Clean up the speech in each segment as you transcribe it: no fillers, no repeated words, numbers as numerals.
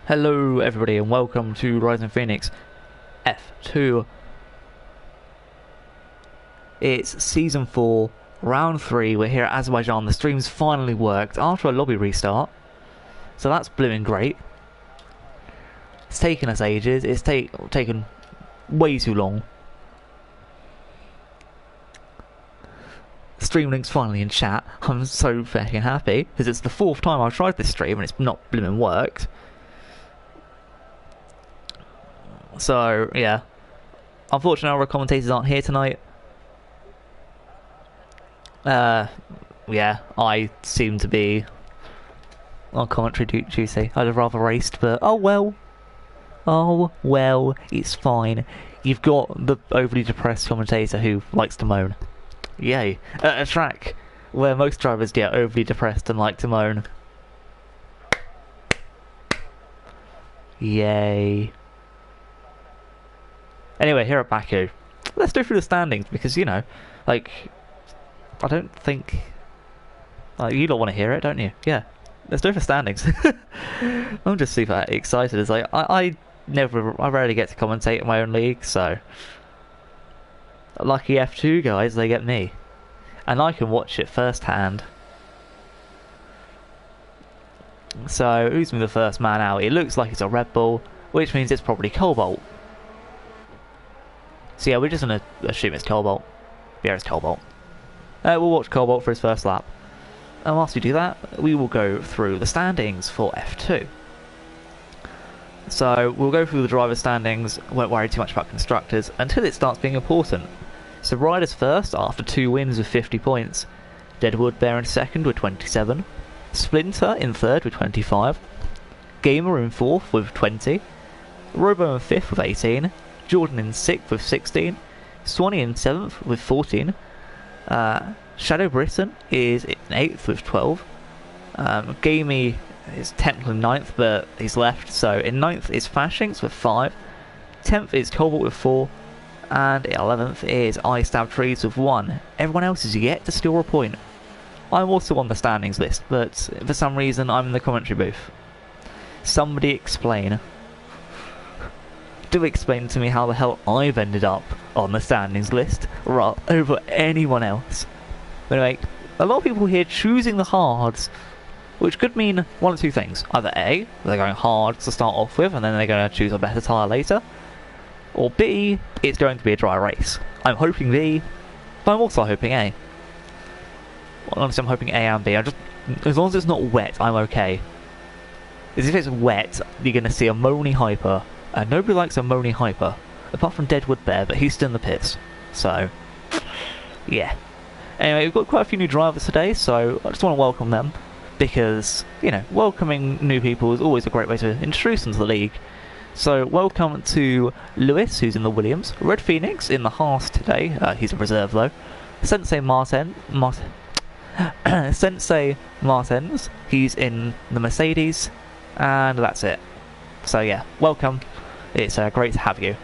Hello everybody and welcome to Rising Phoenix F2. It's Season 4, Round 3, we're here at Azerbaijan. The stream's finally worked after a lobby restart, so that's blooming great. It's taken us ages, it's taken way too long. Stream link's finally in chat. I'm so fucking happy, because it's the 4th time I've tried this stream and it's not blooming worked. So, yeah. Unfortunately, our commentators aren't here tonight. Yeah, I seem to be on commentary Tuesday. I'd have rather raced, but oh well. Oh well, it's fine. You've got the overly depressed commentator who likes to moan. Yay. At a track where most drivers get overly depressed and like to moan. Yay. Anyway, here at Baku, let's go through the standings because, you know, like, I don't think... you don't want to hear it, don't you? Yeah, let's go for standings. I'm just super excited. It's like, I rarely get to commentate in my own league, so... Lucky F2 guys, they get me. And I can watch it firsthand. So, who's been the first man out? It looks like it's a Red Bull, which means it's probably Cobalt. So yeah, we're just going to assume it's Cobalt. Yeah, it's Cobalt. We'll watch Cobalt for his first lap. And whilst we do that, we will go through the standings for F2. So we'll go through the driver standings, won't worry too much about constructors, until it starts being important. So riders first, after 2 wins with 50 points. Deadwood Bear in second with 27. Splinter in third with 25. Gamer in fourth with 20. Robo in fifth with 18. Jordan in 6th with 16, Swanee in 7th with 14, Shadow Britton is in 8th with 12, Gamey is technically 9th but he's left, so in 9th is Fashings with 5, 10th is Cobalt with 4, and 11th is I Stab Trees with 1. Everyone else is yet to score a point. I'm also on the standings list, but for some reason I'm in the commentary booth. Somebody explain. Do explain to me how the hell I've ended up on the standings list over anyone else. But anyway, a lot of people here choosing the hards, which could mean one of two things. Either A, they're going hard to start off with and then they're going to choose a better tyre later, or B, it's going to be a dry race. I'm hoping B, but I'm also hoping A. Well, honestly, I'm hoping A and B. As long as it's not wet, I'm okay. Because if it's wet, you're going to see a moany hyper. And nobody likes a moany hyper, apart from Deadwood Bear, but he's still in the pits. So, yeah. Anyway, we've got quite a few new drivers today, so I just want to welcome them. Because, you know, welcoming new people is always a great way to introduce them to the league. So, welcome to Lewis, who's in the Williams. Red Phoenix in the Haas today. He's a reserve, though. Sensei Sensei Martens, he's in the Mercedes. And that's it. So, yeah, welcome. It's great to have you.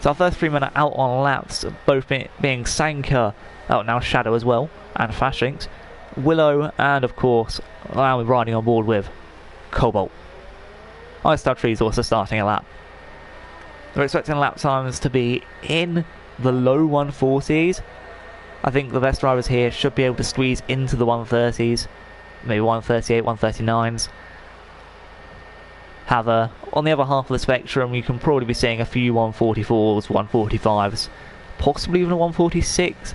So our first 3 men are out on laps, both being Sanka, now Shadow as well, and Fashings, Willow, and of course, I'm riding on board with Cobalt. I Stab Trees also starting a lap. We're expecting lap times to be in the low 140s. I think the best drivers here should be able to squeeze into the 130s, maybe 138, 139s. However, on the other half of the spectrum, you can probably be seeing a few 144s, 145s, possibly even a 146.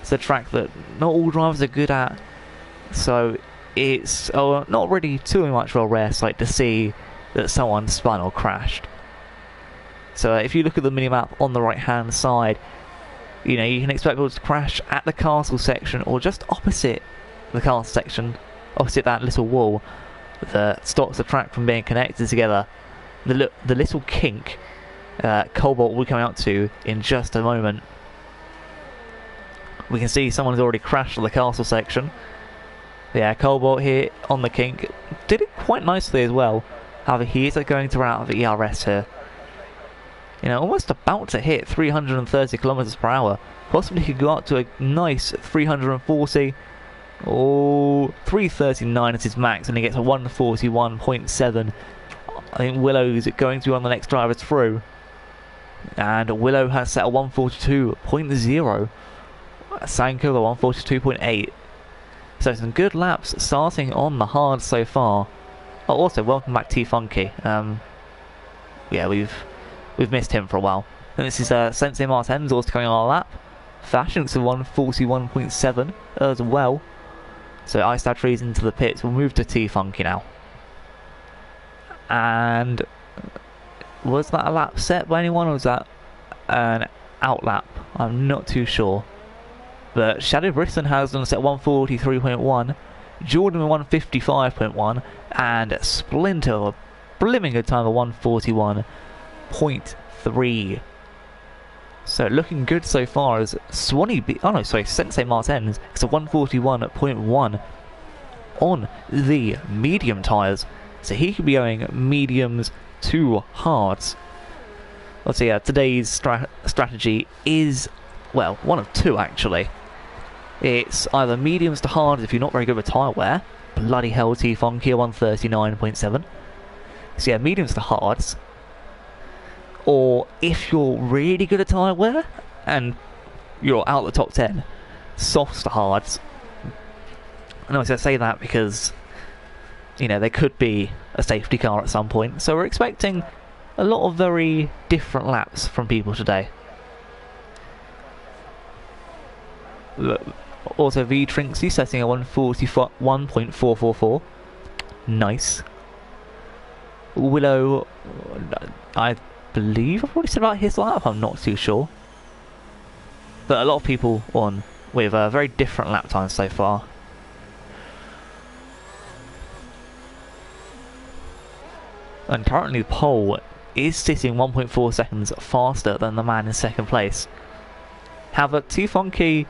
It's a track that not all drivers are good at, so it's not really too much of a rare sight to see that someone spun or crashed. So if you look at the minimap on the right hand side, you know, you can expect people to crash at the castle section or just opposite the castle section, opposite that little wall that stops the track from being connected together. The little kink Cobalt will be coming out to in just a moment. We can see someone's already crashed on the castle section. Yeah, Cobalt here on the kink did it quite nicely as well. However, he is going to run out of ERS here. You know, almost about to hit 330 kilometers per hour. Possibly could go up to a nice 340. Oh, 339 is his max, and he gets a 141.7 I think Willow's going to be on the next driver through. And Willow has set a 142.0. Sanko a 142.8. So some good laps starting on the hard so far. Oh, also, welcome back T Funky. Yeah, we've missed him for a while. And this is Sensei Martens also coming on our lap. Fashion's a 141.7 as well. So Icestad Trees into the pits. We'll move to T Funky now. And was that a lap set by anyone, or was that an out lap? I'm not too sure. But Shadow Briston has done set 143.1, Jordan 155.1, and Splinter a blimming good time of 141.3. So looking good so far as Sensei Martens is a 141.1 on the medium tyres. So he could be going mediums to hards. Let's see, today's strategy is, well, one of two actually. It's either mediums to hards if you're not very good with tyre wear. Bloody hell, T-Funky 139.7. So yeah, mediums to hards. Or if you're really good at tyre wear and you're out the top 10, softs to hards. And I say that because, you know, there could be a safety car at some point. So we're expecting a lot of very different laps from people today. Also, V-Trinksy setting a 141.444. Nice. Willow, I believe I've already said about his lap, I'm not too sure. But a lot of people on with very different lap times so far. And currently the pole is sitting 1.4 seconds faster than the man in second place. However, T-Funky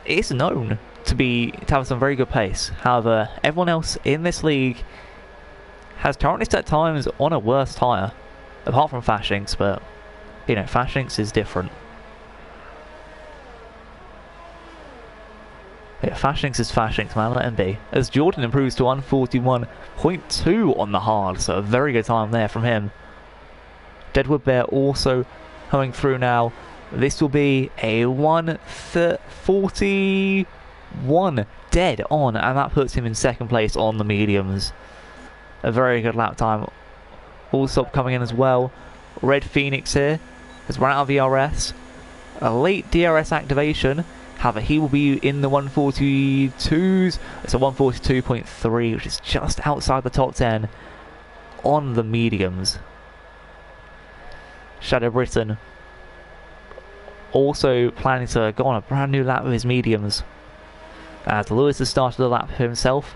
is known to have some very good pace. However, everyone else in this league has currently set times on a worse tyre. Apart from Fashinks, but, you know, Fashinks is different. Yeah, Fashinks is Fashinks, man, let him be. As Jordan improves to 141.2 on the hard, so a very good time there from him. Deadwood Bear also coming through now. This will be a 141 dead on, and that puts him in second place on the mediums. A very good lap time. Allsop coming in as well. Red Phoenix here has run out of ERS. A late DRS activation. However, he will be in the 142s. It's a 142.3, which is just outside the top 10 on the mediums. Shadow Britton also planning to go on a brand new lap with his mediums. As Lewis has started the lap himself.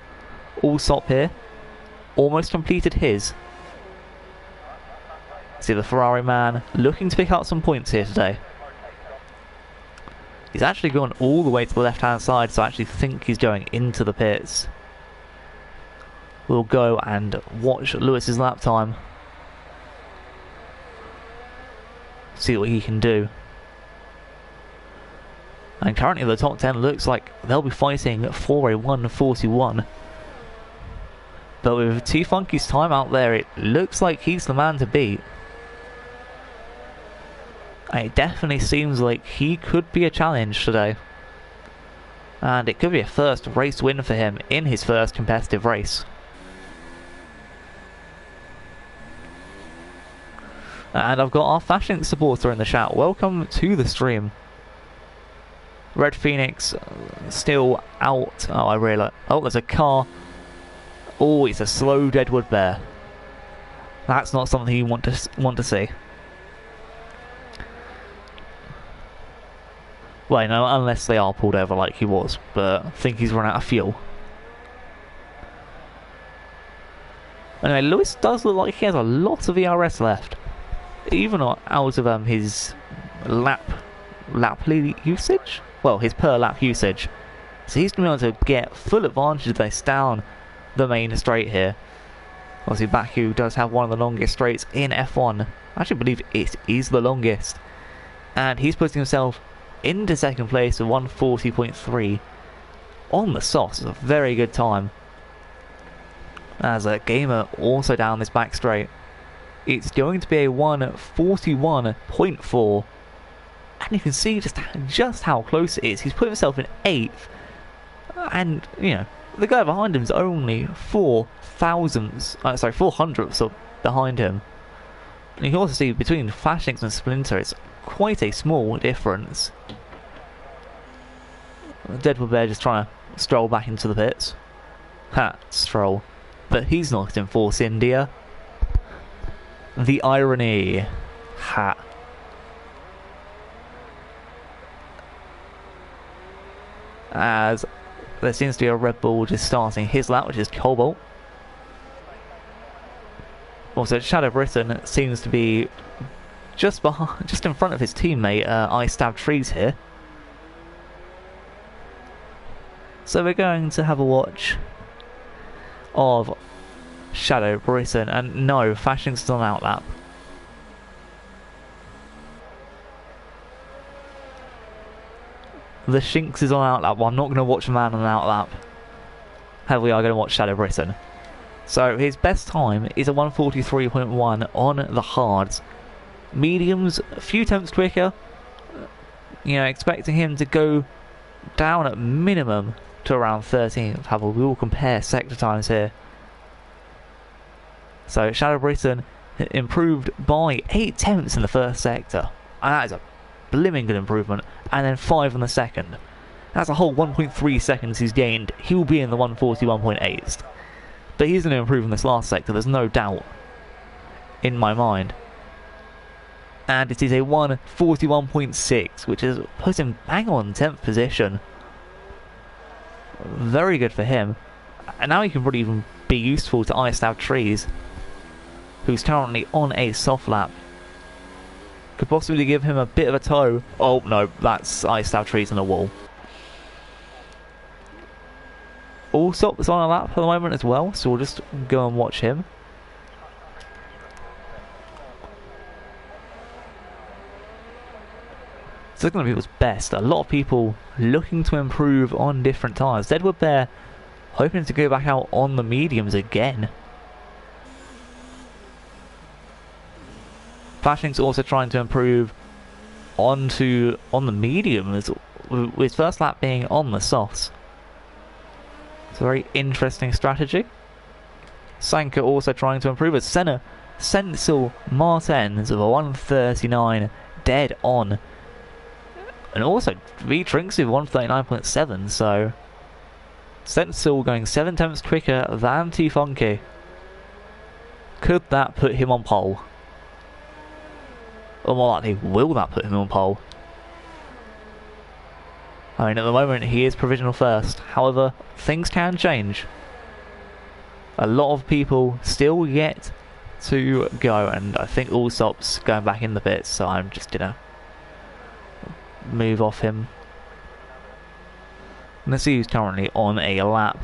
Allsop here almost completed his. See the Ferrari man looking to pick up some points here today. He's actually gone all the way to the left hand side, so I actually think he's going into the pits. We'll go and watch Lewis's lap time. See what he can do. And currently the top 10 looks like they'll be fighting for a 141. But with T-Funky's time out there, it looks like he's the man to beat. And it definitely seems like he could be a challenge today. And it could be a first race win for him in his first competitive race. And I've got our Fashion supporter in the chat. Welcome to the stream. Red Phoenix still out. Oh, I realise. Oh, there's a car. Oh, it's a slow Deadwood Bear. That's not something you want to see. Well, no, unless they are pulled over like he was, but I think he's run out of fuel. Anyway, Lewis does look like he has a lot of ERS left, even out of his lap usage. Well, his per lap usage. So he's going to be able to get full advantage of this down the main straight here. Obviously, Baku does have one of the longest straights in F1. I actually believe it is the longest, and he's putting himself into second place with 140.3 on the softs. It's a very good time. as a Gamer also down this back straight. It's going to be a 1:41.4, and you can see just how close it is. He's put himself in 8th, and you know the guy behind him is only 4 hundredths behind him. And you can also see between Fashinks and Splinter, it's quite a small difference. Deadwood Bear just trying to stroll back into the pits. Stroll. But he's not in Force India. The irony. As there seems to be a Red Bull just starting his lap, which is Cobalt. Also, Shadow Britain seems to be just in front of his teammate, I Stab Trees here. So we're going to have a watch of Shadow Britain, and no, Fashinks is on outlap. The Shinx is on outlap. Well, I'm not going to watch a man on outlap. However, we are going to watch Shadow Britain. So his best time is a 1:43.1 on the hards. Mediums, a few tenths quicker. You know, expecting him to go down at minimum to around 13th. However, we will compare sector times here. So Shadow Britain improved by 8 tenths in the first sector, and that is a blimmin' good improvement. And then 5 in the second. That's a whole 1.3 seconds he's gained. He will be in the 1:41.8. But he's going to improve in this last sector, there's no doubt in my mind. And it is a 1:41.6, which is put him bang on 10th position. Very good for him. And now he can probably even be useful to I Stab Trees, who's currently on a soft lap. Could possibly give him a bit of a tow. Oh no, that's I Stab Trees on a wall. Allsop is on a lap at the moment as well, so we'll just go and watch him. So looking at people's best, a lot of people looking to improve on different tyres. Deadwood Bear hoping to go back out on the mediums again. Flashing's also trying to improve on the mediums, with his first lap being on the softs. It's a very interesting strategy. Sanka also trying to improve as Senna Sensil Martens of a 1:39 dead on. And also V-Trinks with 1:39.7, so Sensil going 7 tenths quicker than T-Funky. Could that put him on pole? Or more likely, will that put him on pole? I mean, at the moment he is provisional first. However, things can change. A lot of people still yet to go, and I think Allsop's going back in the pits, so I'm just gonna move off him. Let's see who's currently on a lap.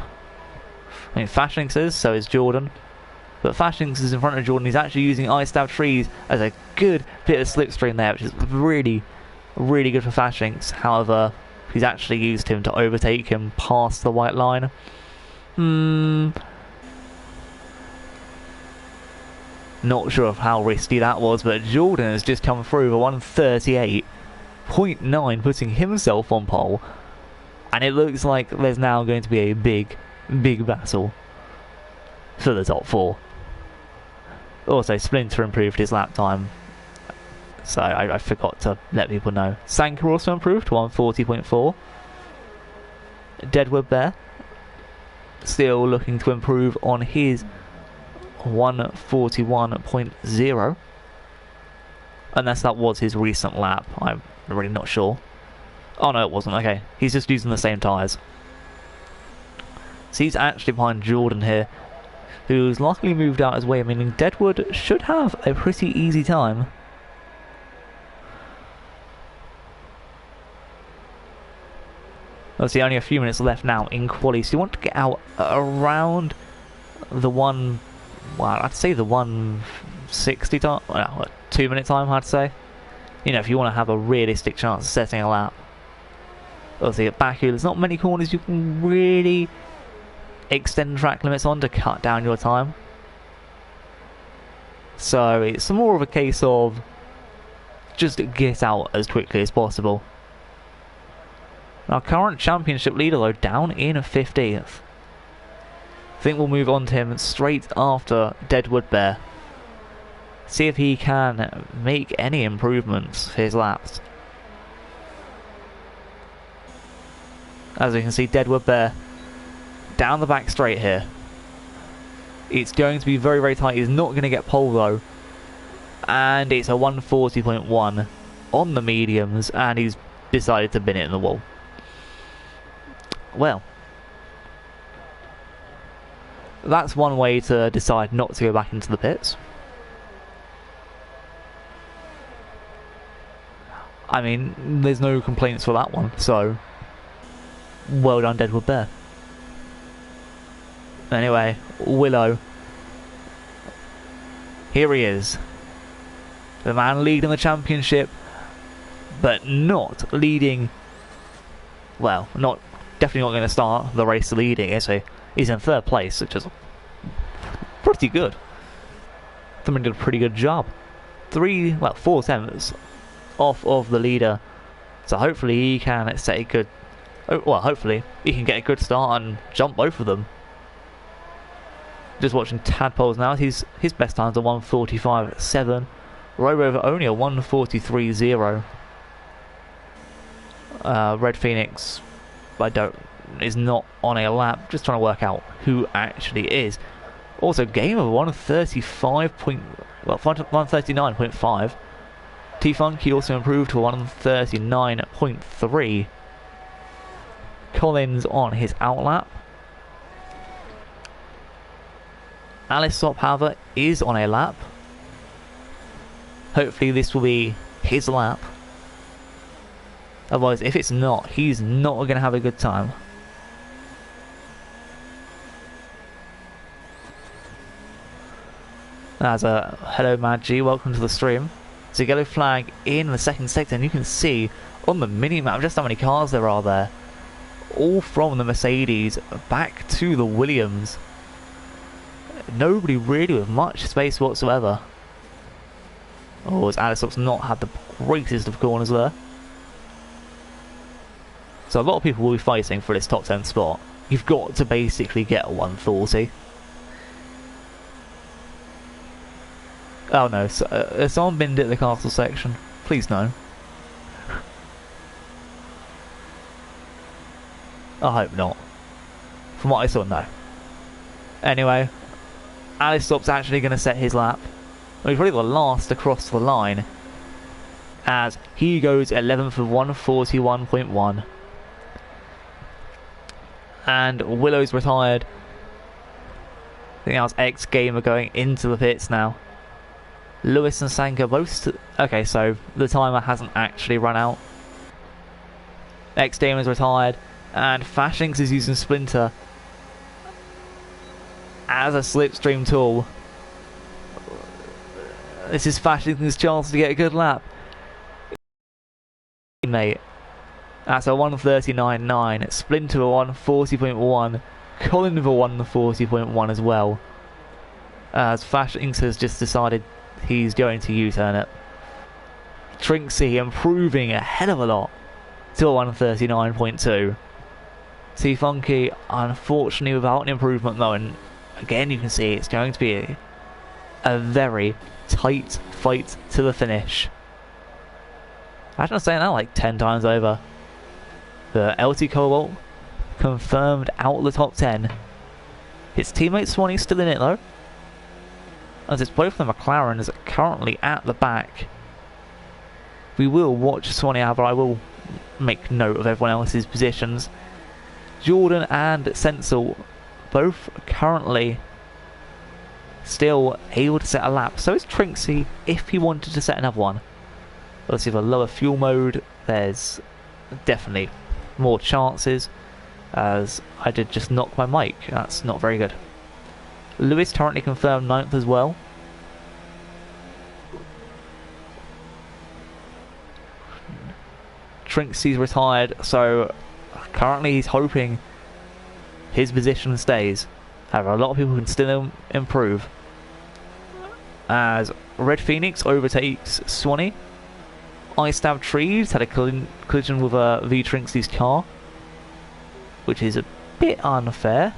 I mean, Fashinks is, so is Jordan. But Fashinks is in front of Jordan. He's actually using I Stab Trees as a good bit of slipstream there, which is really, really good for Fashinks. However, he's actually used him to overtake him past the white line. Not sure of how risky that was, but Jordan has just come through with a 1:38.9, putting himself on pole. And it looks like there's now going to be a big, big battle for the top 4. Also, Splinter improved his lap time, so I forgot to let people know. Sanka also improved to 1:40.4. Deadwood Bear still looking to improve on his 1:41.0. Unless that was his recent lap, I'm really not sure. Oh no, it wasn't. Okay, he's just using the same tyres. So he's actually behind Jordan here, who's luckily moved out his way, meaning Deadwood should have a pretty easy time. Obviously only a few minutes left now in quali, so you want to get out around the I'd say the 1:60 time, well, 2 minute time I'd say. You know, if you want to have a realistic chance of setting a lap. Obviously at Baku there's not many corners you can really extend track limits on to cut down your time. So it's more of a case of just get out as quickly as possible. Our current championship leader though down in 15th. I think we'll move on to him straight after Deadwood Bear. See if he can make any improvements for his laps. As we can see, Deadwood Bear down the back straight here. It's going to be very, very tight. He's not going to get pole though. And it's a 140.1 on the mediums, and he's decided to bin it in the wall. Well, that's one way to decide not to go back into the pits. I mean, there's no complaints for that one, so well done, Deadwood Bear. Anyway, Willow. Here he is. The man leading the championship, but not leading. Well, definitely not going to start the race leading. So he's in third place, which is pretty good. Someone did a pretty good job. 4 tenths off of the leader. So hopefully he can set a good. Well, hopefully he can get a good start and jump both of them. Just watching Tadpoles now. His best time's a 1:45.7. Rover only a 1:43.0. Red Phoenix, is not on a lap. Just trying to work out who actually is. Also, game of 139.5. T-Funky also improved to 139.3. Collins on his outlap. Alisop, however, is on a lap. Hopefully this will be his lap. Otherwise, if it's not, he's not going to have a good time. As a hello Mad G, welcome to the stream. It's a yellow flag in the second sector, and you can see on the mini-map just how many cars there are there. All from the Mercedes back to the Williams. Nobody really with much space whatsoever. Oh, as Alisop's not had the greatest of corners there. So a lot of people will be fighting for this top 10 spot. You've got to basically get a 140. Oh no, has someone binned it at the castle section? Please no. I hope not. From what I saw, no. Anyway, Alisop's actually going to set his lap. Well, he's probably the last across the line, as he goes 11th of 141.1. And Willow's retired. I think that was X Gamer going into the pits now. Lewis and Sanka both. Okay, so the timer hasn't actually run out. X Gamer's retired, and Fashinks is using Splinter as a slipstream tool. This is Fashinks' chance to get a good lap. Mate. That's a 139.9. Splinter a 140.1. Colin with a 140.1 as well. As Fashinks has just decided he's going to U-turn it. Trinksy improving a hell of a lot to a 139.2. T-Funky unfortunately without an improvement though, and again you can see it's going to be a very tight fight to the finish. I'm not saying that like 10 times over. The LT Cobalt confirmed out the top 10. His teammate Swanee's still in it though, as it's both the McLarens currently at the back. We will watch Swanee out, but I will make note of everyone else's positions. Jordan and Sensel both currently still able to set a lap. So is Trinksy if he wanted to set another one. Obviously with a lower fuel mode there's definitely more chances, as I did just knock my mic. That's not very good. Lewis currently confirmed 9th as well. Trinksy's retired, so currently he's hoping his position stays. However, a lot of people can still improve. As Red Phoenix overtakes Swanee. Ice Stab Trees had a collision with V Trinxie's car, which is a bit unfair.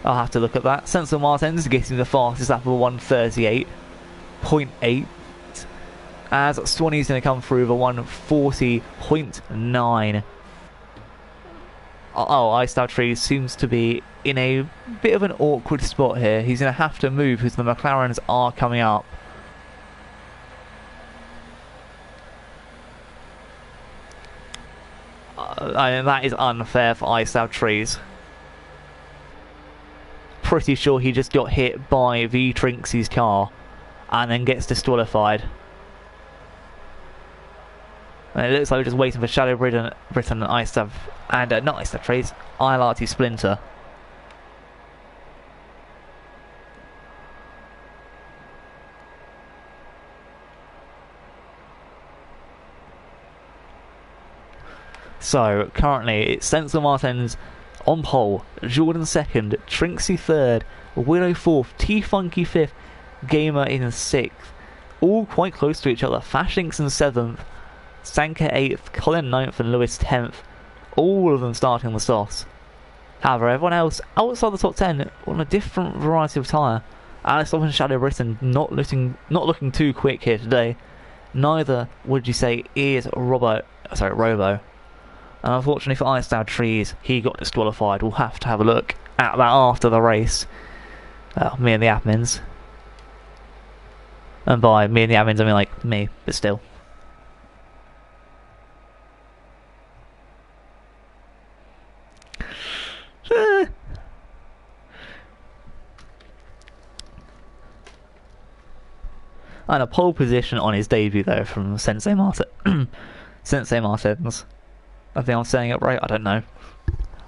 I'll have to look at that. Sensor Martens getting the fastest lap of 138.8, as Swanee's going to come through with a 140.9. Oh, Ice Stab Trees seems to be in a bit of an awkward spot here. He's going to have to move because the McLarens are coming up. That is unfair for Ice Stab Trees. Pretty sure he just got hit by V Trinxie's car and then gets disqualified. And it looks like we're just waiting for Shadow Britain and Ice Stab, and not Ice Stab Trees, ILRT Splinter. So currently it's Sensor Martens on pole, Jordan second, Trinxie third, Willow fourth, T-Funky fifth, Gamer in sixth. All quite close to each other. Fashinks in seventh, Sanka 8th, Colin 9th and Lewis 10th. All of them starting the softs. However, everyone else outside the top 10 on a different variety of tyre. Alex and Shadow Britain not looking too quick here today. Neither, would you say, is Robo. And unfortunately for Ice Stab Trees, he got disqualified. We'll have to have a look at that after the race. Me and the admins. And by me and the admins, I mean like me, but still. And a pole position on his debut though from Sensei Martin. Sensei Martins. I think I'm saying it right, I don't know.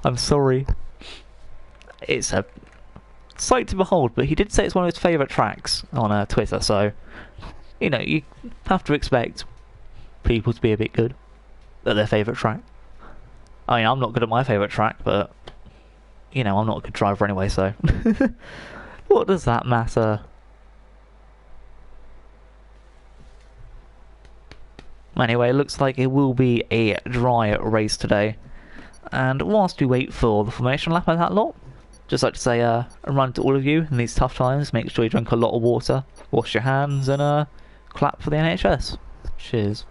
I'm sorry. It's a sight to behold, but he did say it's one of his favourite tracks on Twitter, so you know, you have to expect people to be a bit good at their favourite track. I mean, I'm not good at my favourite track, but you know, I'm not a good driver anyway, so what does that matter? Anyway, it looks like it will be a dry race today. And whilst we wait for the formation lap and that lot, just like to say a run to all of you in these tough times. Make sure you drink a lot of water, wash your hands, and clap for the NHS. Cheers.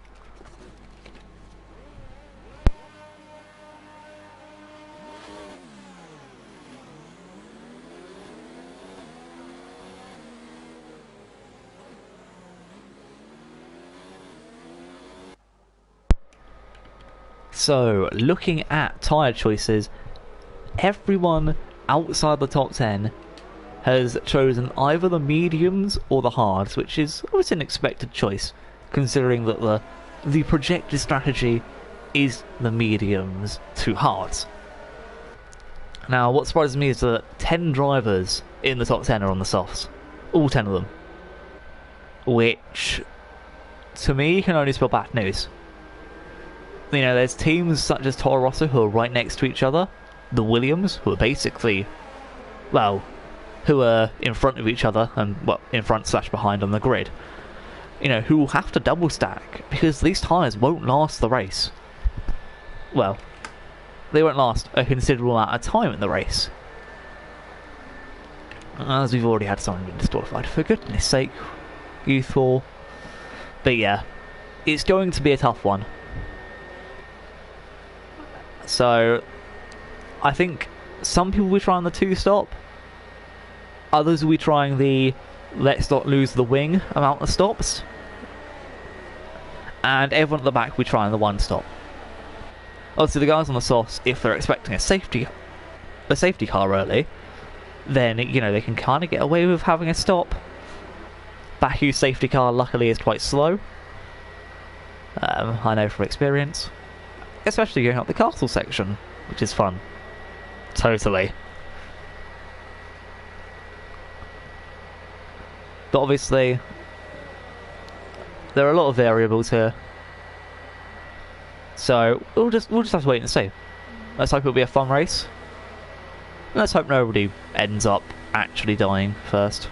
So, looking at tyre choices, everyone outside the top 10 has chosen either the mediums or the hards, which is always an expected choice, considering that the projected strategy is the mediums to hards. Now, what surprises me is that 10 drivers in the top 10 are on the softs. All 10 of them. Which, to me, can only spell bad news. You know, there's teams such as Toro Rosso who are right next to each other. The Williams, who are basically, well, who are in front of each other and, well, in front / behind on the grid. You know, who will have to double stack because these tyres won't last the race. Well, they won't last a considerable amount of time in the race. As we've already had someone disqualified, for goodness sake, youthful. But yeah, it's going to be a tough one. So, I think some people will be trying the 2-stop. Others will be trying the let's not lose the wing amount of stops. And everyone at the back will be trying the 1-stop. Obviously the guys on the softs, if they're expecting a safety car early, then, you know, they can kind of get away with having a stop. Baku's safety car luckily is quite slow. I know from experience. Especially going up the castle section, which is fun. Totally. But obviously, there are a lot of variables here. So we'll just have to wait and see. Let's hope it'll be a fun race. Let's hope nobody ends up actually dying first.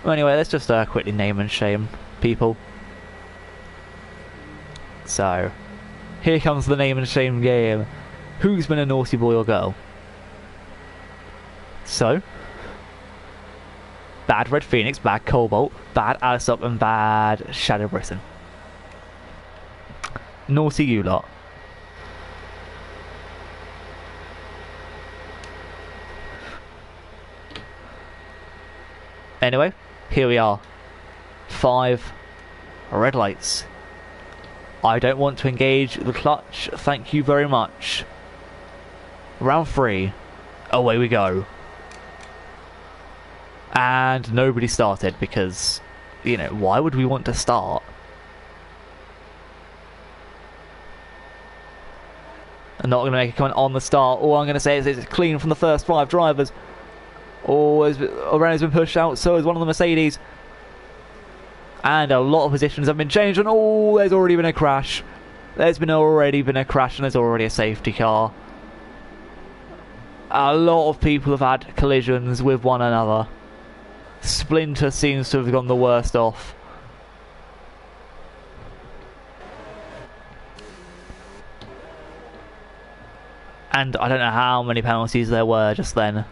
Well, anyway, let's just quickly name and shame people. So, here comes the name and shame game. Who's been a naughty boy or girl? So, bad Red Phoenix, bad Cobalt, bad Alisop, and bad Shadow Britain. Naughty you lot. Anyway, here we are. 5 red lights. I don't want to engage the clutch, thank you very much. Round 3. Away we go. And nobody started because, you know, why would we want to start? I'm not going to make a comment on the start. All I'm going to say is it's clean from the first 5 drivers. Oh, Renault's been pushed out, so has one of the Mercedes. And a lot of positions have been changed, and oh, there's already been a crash. There's already been a crash, and there's already a safety car. A lot of people have had collisions with one another. Splinter seems to have gone the worst off. And I don't know how many penalties there were just then.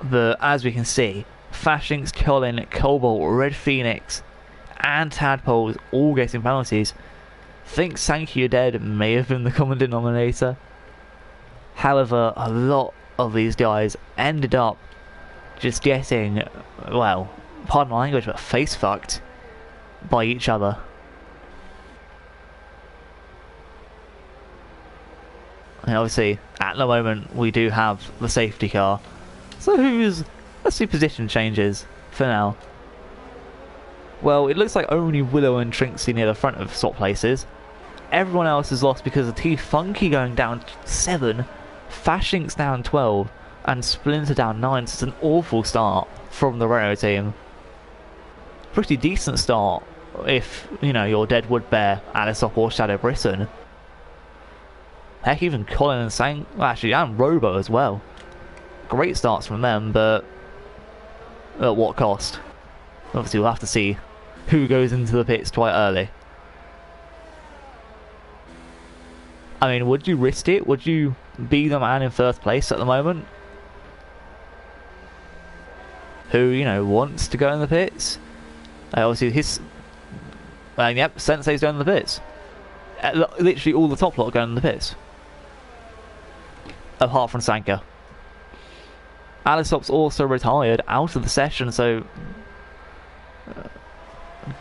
But as we can see, Fashinks, Colin, Cobalt, Red Phoenix, and Tadpoles all getting penalties. Think Sankey You're Dead may have been the common denominator. However, a lot of these guys ended up just getting, well, pardon my language, but face fucked by each other. And obviously, at the moment, we do have the safety car. So let's do position changes for now. Well, it looks like only Willow and Trinksy near the front of swap places. Everyone else is lost because of T-Funky going down 7, Fashinks down 12, and Splinter down 9. So it's an awful start from the Renault team. Pretty decent start if, you know, you're Deadwood Bear, Alisop or Shadow Britain. Heck, even Colin and Sang, well, actually, and Robo as well. Great starts from them, but at what cost? Obviously, we'll have to see who goes into the pits quite early. I mean, would you risk it? Would you be the man in first place at the moment? Who, you know, wants to go in the pits? Obviously, yep, Sensei's going in the pits. Literally all the top lot are going in the pits. Apart from Sanka. Alisop's also retired out of the session, so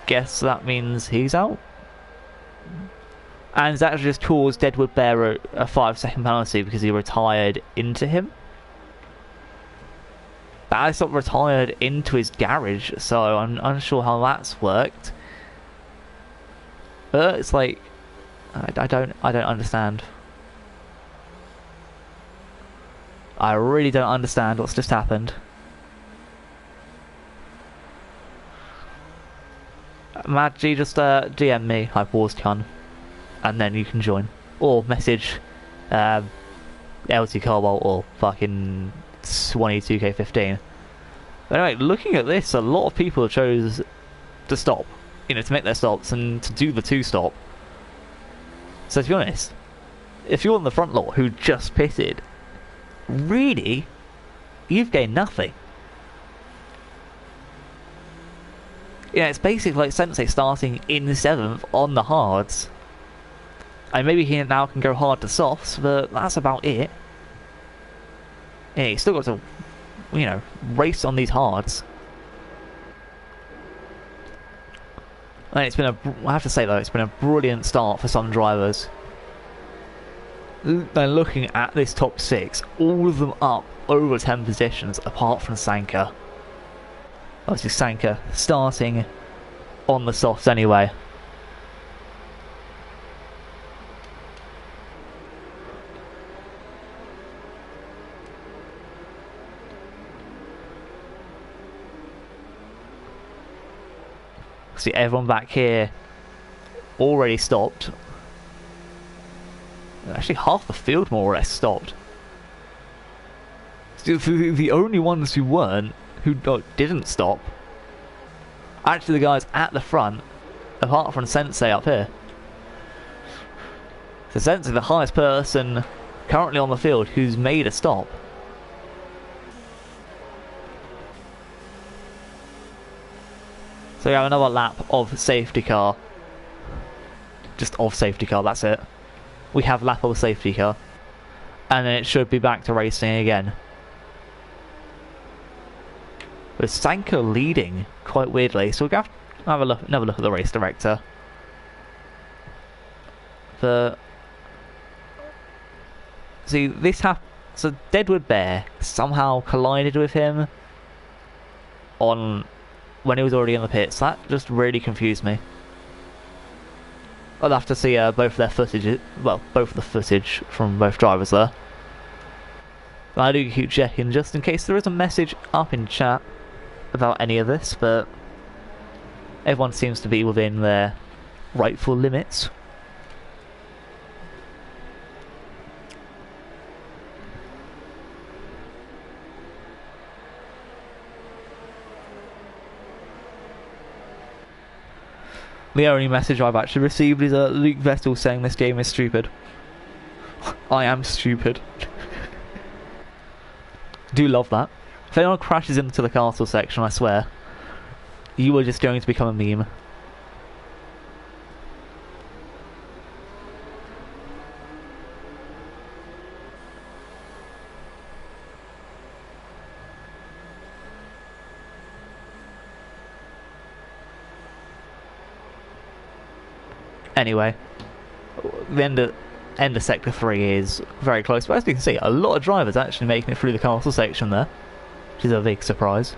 guess that means he's out. And that just caused Deadwood Bear a 5-second penalty because he retired into him. But Alisop retired into his garage, so I'm unsure how that's worked. But it's like I don't understand. I really don't understand what's just happened. Mad G, just DM me, HyperWarsCon, and then you can join. Or message LT Cobalt or fucking Swanee 2K15. But anyway, looking at this, a lot of people chose to stop. You know, to make their stops and to do the 2-stop. So to be honest, if you're on the front lot who just pitted, really, you've gained nothing. Yeah, it's basically like Sensei starting in 7th on the hards. And maybe he now can go hard to softs, but that's about it. Yeah, he's still got to, you know, race on these hards. And it's been I have to say though, it's been a brilliant start for some drivers. They're looking at this top 6, all of them up over 10 positions apart from Sanka. Obviously Sanka starting on the softs anyway. See everyone back here already stopped. Actually, half the field more or less stopped. So the only ones who weren't, who didn't stop, actually the guys at the front, apart from Sensei up here. So Sensei, the highest person currently on the field who's made a stop. So we have another lap of safety car. Just of safety car, that's it. We have lap of safety car. And then it should be back to racing again. With Sanko leading quite weirdly, so we're going to have another look at the race director. See, so Deadwood Bear somehow collided with him when he was already in the pits. That just really confused me. I'll have to see both the footage from both drivers there. But I do keep checking just in case there is a message up in chat about any of this, but everyone seems to be within their rightful limits. The only message I've actually received is Luke Vettel saying this game is stupid. I am stupid. Do love that. If anyone crashes into the castle section, I swear, you are just going to become a meme. Anyway, the end of Sector 3 is very close, but as you can see, a lot of drivers actually making it through the castle section there, which is a big surprise.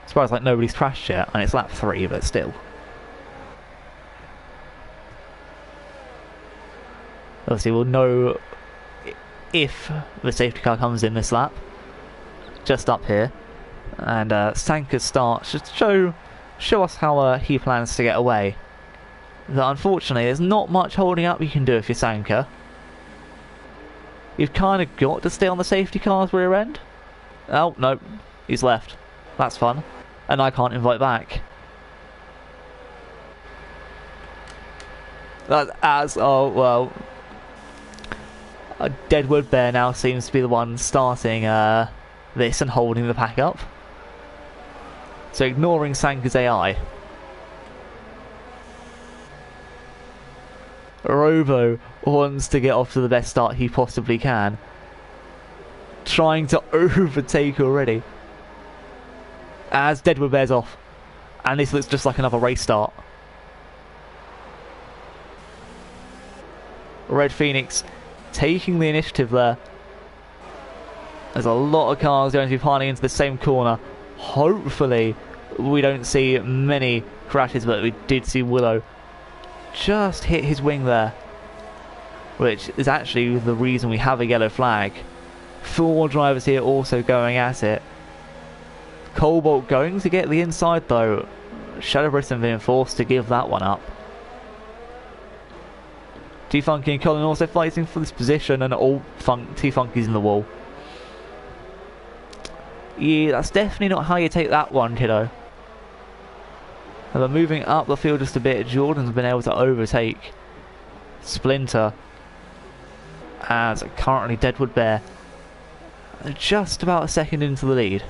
Surprised like nobody's crashed yet, and it's lap 3, but still. Obviously we'll know if the safety car comes in this lap, just up here, and Sanka's start should show us how he plans to get away. That unfortunately there's not much holding up you can do if you're Sanka. You've kind of got to stay on the safety car's rear end. Oh, no, he's left. That's fun. And I can't invite back. Oh well. Deadwood Bear now seems to be the one starting this and holding the pack up. So ignoring Sanka's AI. Robo wants to get off to the best start he possibly can. Trying to overtake already. As Deadwood Bear's off. And this looks just like another race start. Red Phoenix taking the initiative there. There's a lot of cars going to be piling into the same corner. Hopefully we don't see many crashes, but we did see Willow just hit his wing there, which is actually the reason we have a yellow flag. 4 drivers here also going at it. Cobalt going to get the inside though. Shadow Britain being forced to give that one up. T-Funky and Colin also fighting for this position, and T-Funky's in the wall. Yeah, that's definitely not how you take that one, kiddo. But moving up the field just a bit, Jordan's been able to overtake Splinter, as currently Deadwood Bear just about a second into the lead.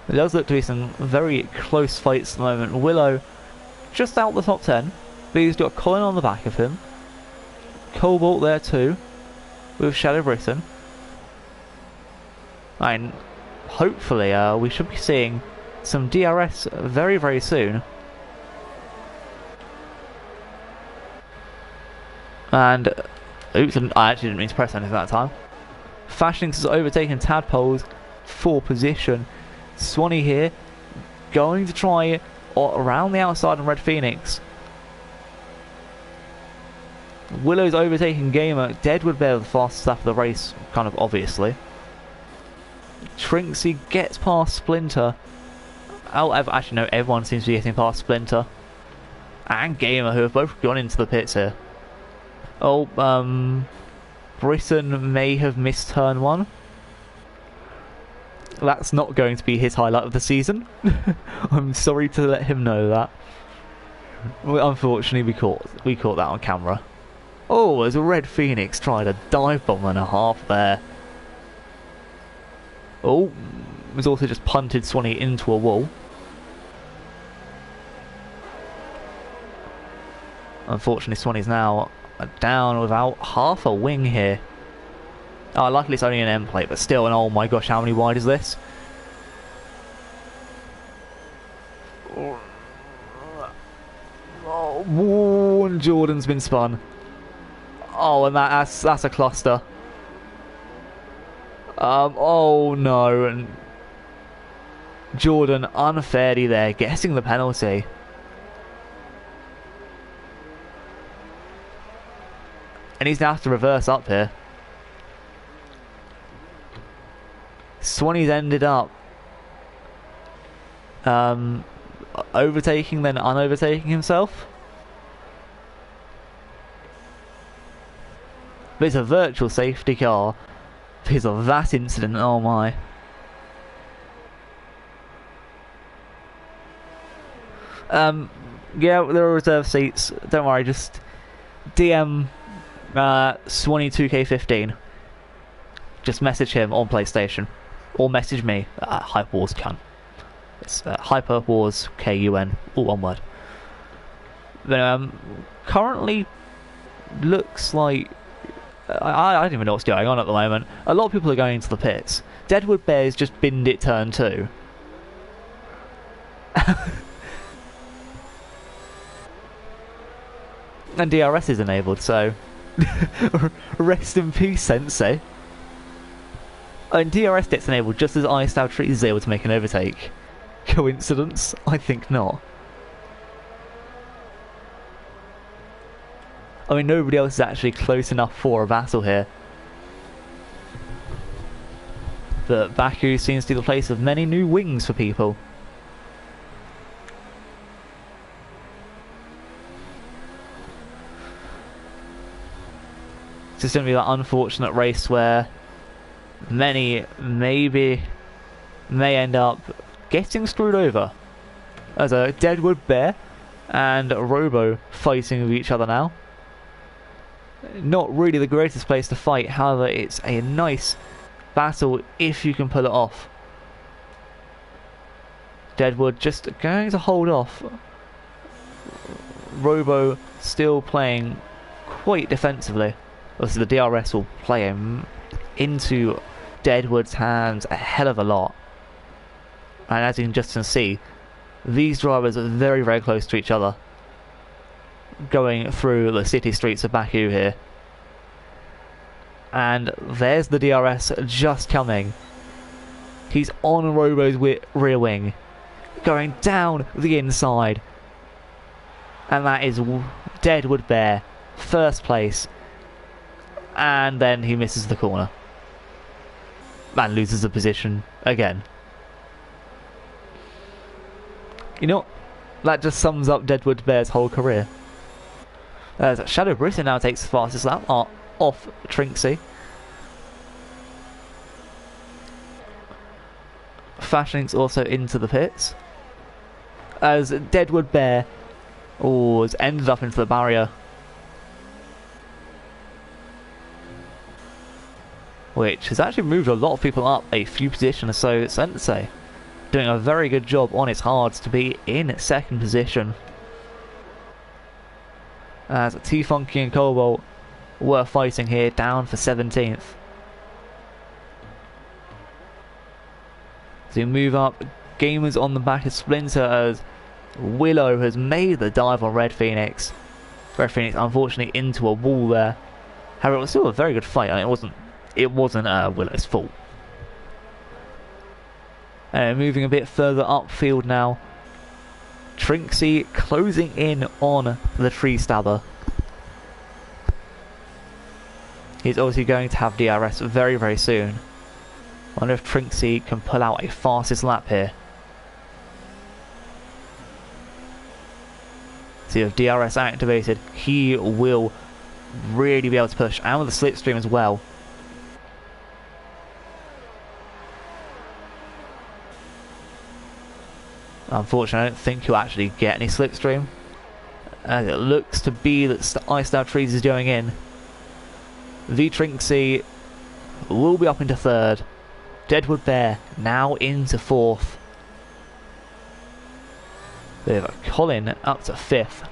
It does look to be some very close fights at the moment. Willow just out the top 10, but he's got Colin on the back of him. Cobalt there too, with Shadow Britain. And hopefully we should be seeing some DRS very, very soon. And oops, I actually didn't mean to press anything that time. Fashlings has overtaken Tadpoles for position. Swanee here going to try around the outside on Red Phoenix. Willow's overtaking Gamer. Deadwood Bear the fastest lap of the race, kind of obviously. Trinksy gets past Splinter. Actually, no, everyone seems to be getting past Splinter. And Gamer, who have both gone into the pits here. Oh, Britain may have missed turn 1. That's not going to be his highlight of the season. I'm sorry to let him know that. Unfortunately, we caught that on camera. Oh, as a Red Phoenix tried a dive bomb and a half there. Oh, was also just punted Swanee into a wall. Unfortunately, Swanee's now down without half a wing here. Oh, luckily it's only an end plate, but still, and oh my gosh, how many wide is this? Oh, and Jordan's been spun. Oh, and that's a cluster. Oh no, and Jordan unfairly there, getting the penalty. And he's going to have to reverse up here. Swanee's ended up overtaking, then unovertaking himself. But it's a virtual safety car because of that incident. Oh my. Yeah, there are reserve seats. Don't worry, just DM Swanee 2K15. Just message him on PlayStation. Or message me at Hyperwars Can. It's Hyperwars KUN, all one word. But, currently looks like I don't even know what's going on at the moment. A lot of people are going into the pits. Deadwood Bears just binned it turn 2. And DRS is enabled, so rest in peace, Sensei. And DRS gets enabled just as iStyle Treat is able to make an overtake. Coincidence? I think not. I mean, nobody else is actually close enough for a battle here. But Baku seems to be the place of many new wings for people. It's just going to be that unfortunate race where many may end up getting screwed over. As a Deadwood Bear and Robo fighting with each other now. Not really the greatest place to fight, however it's a nice battle if you can pull it off. Deadwood just going to hold off. Robo still playing quite defensively. Obviously the DRS will play him into Deadwood's hands a hell of a lot. And as you can just see, these drivers are very, very close to each other. Going through the city streets of Baku here. And there's the DRS just coming. He's on Robo's rear wing. Going down the inside. And that is Deadwood Bear. First place. And then he misses the corner. And loses the position again. You know what? That just sums up Deadwood Bear's whole career. Shadow Britain now takes the fastest lap off Trinksy. Fashioning's also into the pits. As Deadwood Bear has ended up into the barrier. Which has actually moved a lot of people up a few positions, so Sensei doing a very good job on his hards to be in second position. As T-Funky and Cobalt were fighting here, down for 17th. So you move up, Gamers on the back of Splinter as Willow has made the dive on Red Phoenix. Red Phoenix unfortunately into a wall there. However, it was still a very good fight. I mean, it wasn't Willow's fault. Moving a bit further upfield now. Trinksy closing in on the Tree Stabber. He's obviously going to have DRS very, very soon. wonder if Trinksy can pull out a fastest lap here. See, with DRS activated, he will really be able to push, and with the slipstream as well. Unfortunately, I don't think he'll actually get any slipstream, as it looks to be that Iced Out Trees is going in. The Trinksy will be up into third. Deadwood Bear now into fourth. With Colin up to fifth.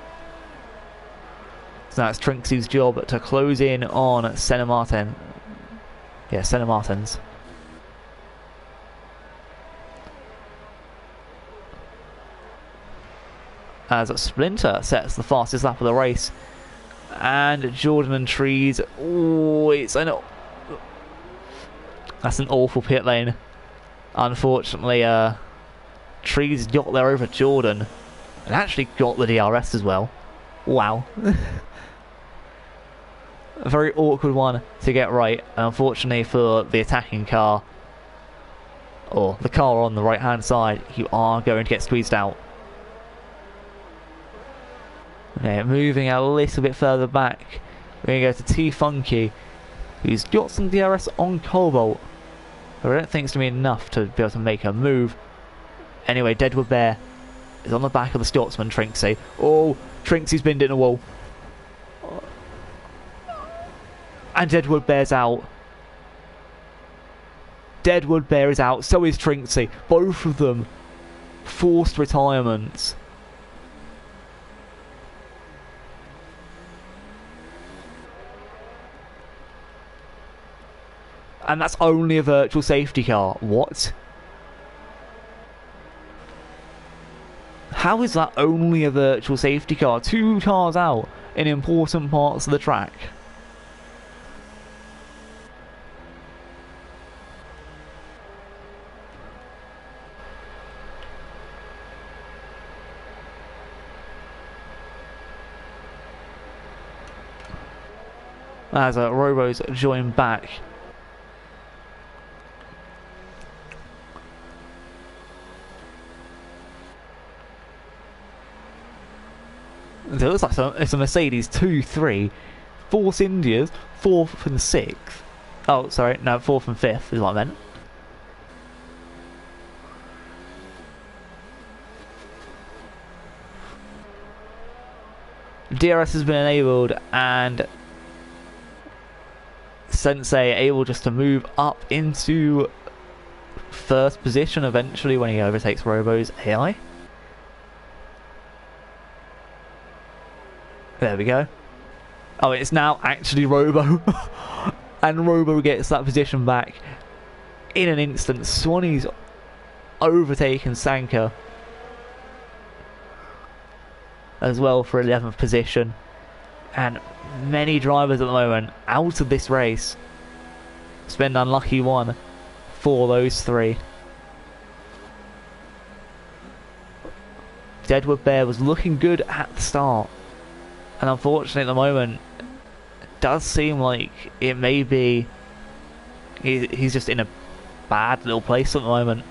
So now it's Trinksy's job to close in on Senna Martin. Yeah, Senna Martins. As Splinter sets the fastest lap of the race. And Jordan and Trees. Oh, that's an awful pit lane. Unfortunately, Trees got there over Jordan. And actually got the DRS as well. Wow. A very awkward one to get right. Unfortunately for the attacking car, or the car on the right hand side, you are going to get squeezed out. Okay, moving a little bit further back, we're going to go to T-Funky, who's got some DRS on Cobalt, but I don't think it's going to be enough to be able to make a move. Anyway, Deadwood Bear is on the back of the Scotsman, Trinksy. Oh, Trinksy's binned it in a wall. And Deadwood Bear's out. Deadwood Bear is out, so is Trinksy. Both of them forced retirements. And that's only a virtual safety car. What? How is that only a virtual safety car? 2 cars out in important parts of the track. As Robo's joined back. It looks like it's a Mercedes 2-3, Force India's 4th and 6th. Oh, sorry, no, 4th and 5th is what I meant. DRS has been enabled, and Sensei able just to move up into first position eventually when he overtakes Robo's AI. There we go. Oh, it's now actually Robo. And Robo gets that position back in an instant. Swanee's overtaken Sanka as well for 11th position. And many drivers at the moment out of this race. It's been an unlucky one for those 3. Deadwood Bear was looking good at the start, and unfortunately at the moment it does seem like it may be he's just in a bad little place at the moment.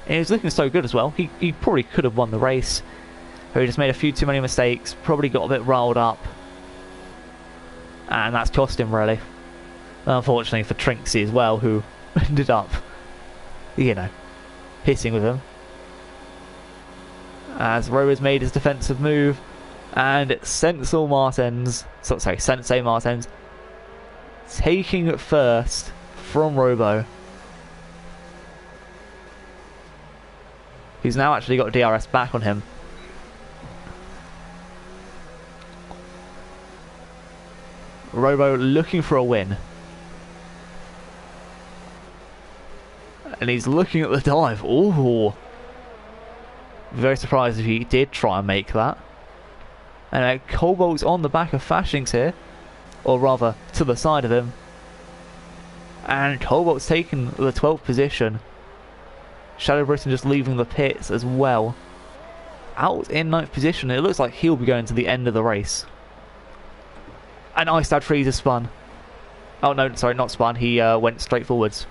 And he's looking so good as well. He probably could have won the race, but he just made a few too many mistakes, probably got a bit riled up, and that's cost him really. Unfortunately for Trinksy as well, who ended up, you know, hitting with him. As Robo's made his defensive move, and Sensei Martins taking it first from Robo. He's now actually got DRS back on him. Robo looking for a win. And he's looking at the dive. Ooh. Very surprised if he did try and make that. And Cobalt's on the back of Fashings here. Or rather, to the side of him. And Cobalt's taken the 12th position. Shadow Britain just leaving the pits as well. Out in 9th position. It looks like he'll be going to the end of the race. And Iced Out Freezer spun. Oh no, sorry, not spun. He went straight forwards.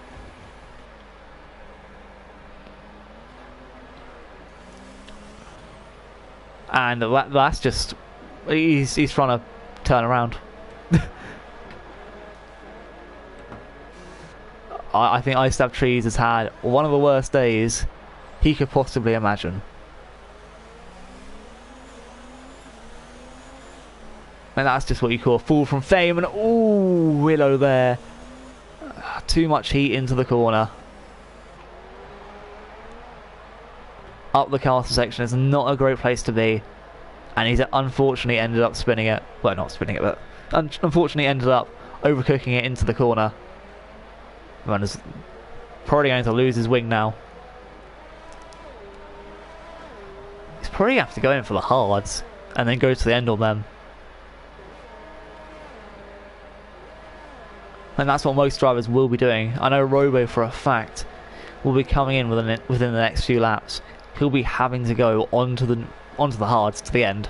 And that's just... He's trying to turn around. I think Ice Stab Trees has had one of the worst days he could possibly imagine. And that's just what you call a fall from fame. And ooh, Willow there. Too much heat into the corner. Up the castle section is not a great place to be. And he's unfortunately ended up spinning it. Well, not spinning it, but unfortunately ended up overcooking it into the corner. And is probably going to lose his wing now. He's probably going to have to go in for the hards and then go to the end on them. And that's what most drivers will be doing. I know Robo for a fact will be coming in within the next few laps. He'll be having to go onto the hards to the end.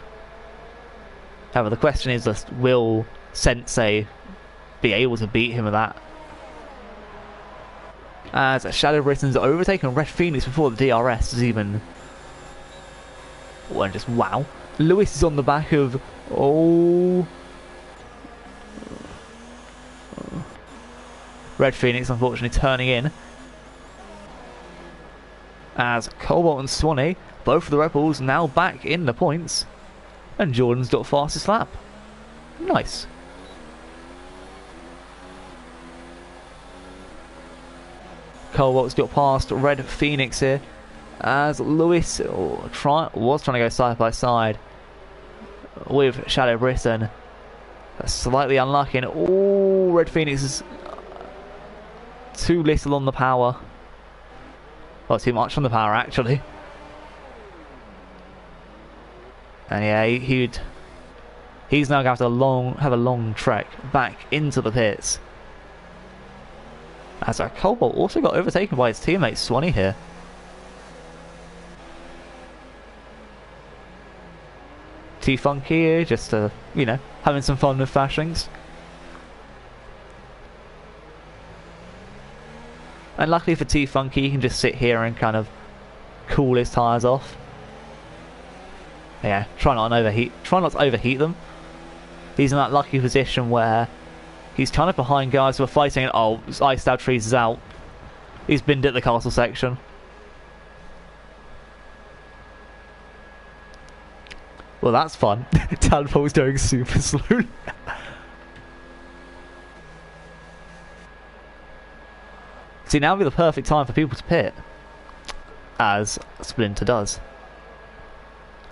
However, the question is, will Sensei be able to beat him with that? As Shadow Britain's overtaken Red Phoenix before the DRS is even... Well, just wow. Lewis is on the back of... Oh... Red Phoenix unfortunately turning in. As Cobalt and Swanee, both of the Red Bulls now back in the points. And Jordan's got fastest lap. Nice. Cobalt's got past Red Phoenix here. As Lewis was trying to go side by side with Shadow Britain. Slightly unlucky. And oh, Red Phoenix is too little on the power. Well, too much on the power actually. And yeah, he's now going to have a long trek back into the pits. As our Cobalt also got overtaken by his teammate Swanee here. T-Funky here, just you know, having some fun with flashings. And luckily for T-Funky, he can just sit here and kind of cool his tyres off. Yeah, try not to overheat them. He's in that lucky position where he's kind of behind guys who are fighting and oh, Ice Stab Trees is out. He's binned at the castle section. Well, that's fun. Tadpole's going super slowly. See, now would be the perfect time for people to pit. As Splinter does.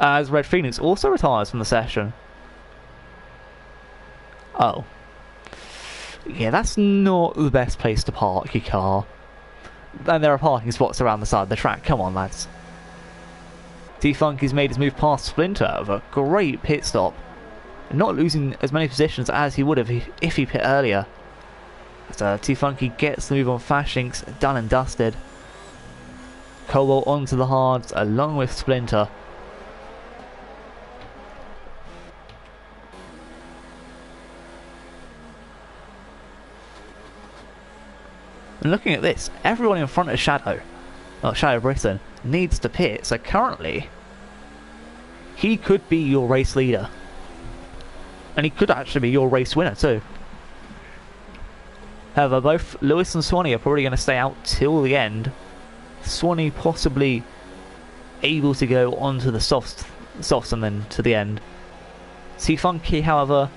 As Red Phoenix also retires from the session. Oh. Yeah, that's not the best place to park your car. And there are parking spots around the side of the track. Come on, lads. T-Funky's made his move past Splinter with a great pit stop. Not losing as many positions as he would have if he pit earlier. As T-Funky gets the move on Fashinks done and dusted. Cobalt onto the hards along with Splinter. And looking at this, everyone in front of Shadow Britain, needs to pit. So currently, he could be your race leader. And he could actually be your race winner too. However, both Lewis and Swanee are probably going to stay out till the end. Swanee possibly able to go onto the softs and then to the end. T-Funky, however,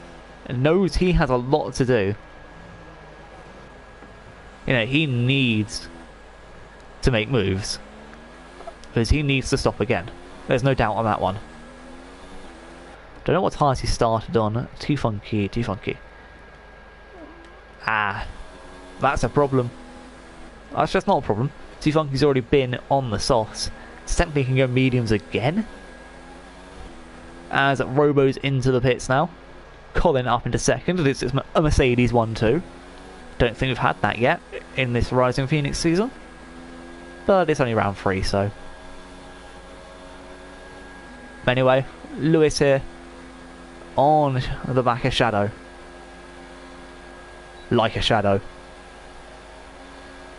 knows he has a lot to do. You know, he needs to make moves. Because he needs to stop again. There's no doubt on that one. Don't know what tyres he started on. T-Funky. Ah. That's a problem. That's just not a problem. T-Funky's already been on the softs. Technically can go mediums again. As Robo's into the pits now. Colin up into second. It's a Mercedes 1-2. Don't think we've had that yet in this Rising Phoenix season. But it's only round 3, so... Anyway, Lewis here. On the back of Shadow. Like a shadow.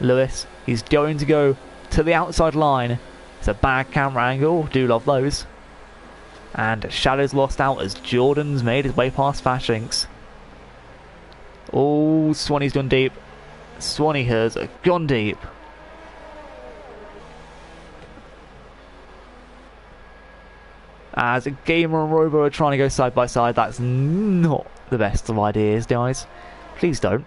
Lewis, he's going to go to the outside line. It's a bad camera angle, do love those. And Shadow's lost out as Jordan's made his way past Fashinks. Oh, Swanee's gone deep. Swanee has gone deep. As Gamer and Robo are trying to go side by side, that's not the best of ideas, guys. Please don't.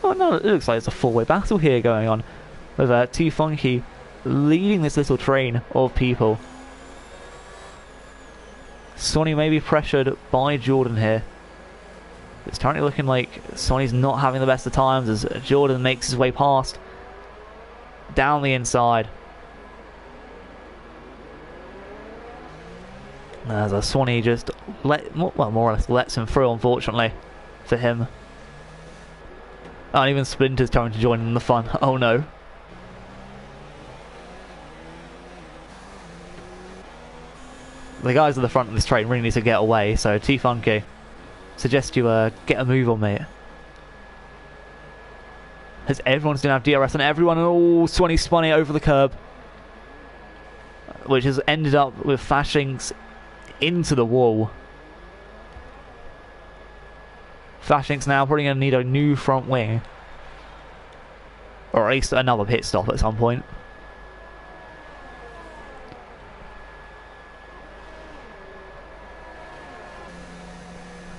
Oh no, it looks like it's a four-way battle here going on, with T-Funky leading this little train of people. Swanee may be pressured by Jordan here. It's currently looking like Swanee's not having the best of times as Jordan makes his way past down the inside. As Swanee just more or less lets him through, unfortunately for him. And even Splinter's coming to join in the fun. Oh no. The guys at the front of this train really need to get away, so T-Funky, suggest you get a move on, mate. As everyone's going to have DRS on everyone, and oh, Swanee spun it over the curb. Which has ended up with Fashinks into the wall. Fashinks now probably going to need a new front wing. Or at least another pit stop at some point.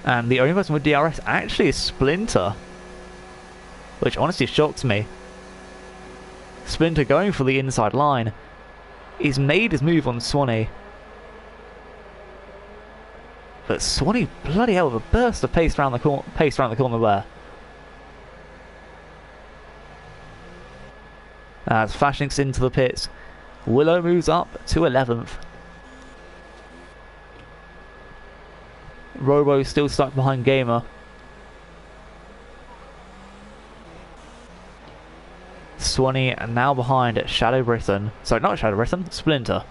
And the only person with DRS actually is Splinter. Which honestly shocks me. Splinter going for the inside line. He's made his move on Swanee. But Swanee, bloody hell, with a burst of pace around the corner there. As Fashinks into the pits. Willow moves up to 11th. Robo still stuck behind Gamer. Swanee now behind Shadow Britain. Sorry, not Shadow Britain, Splinter.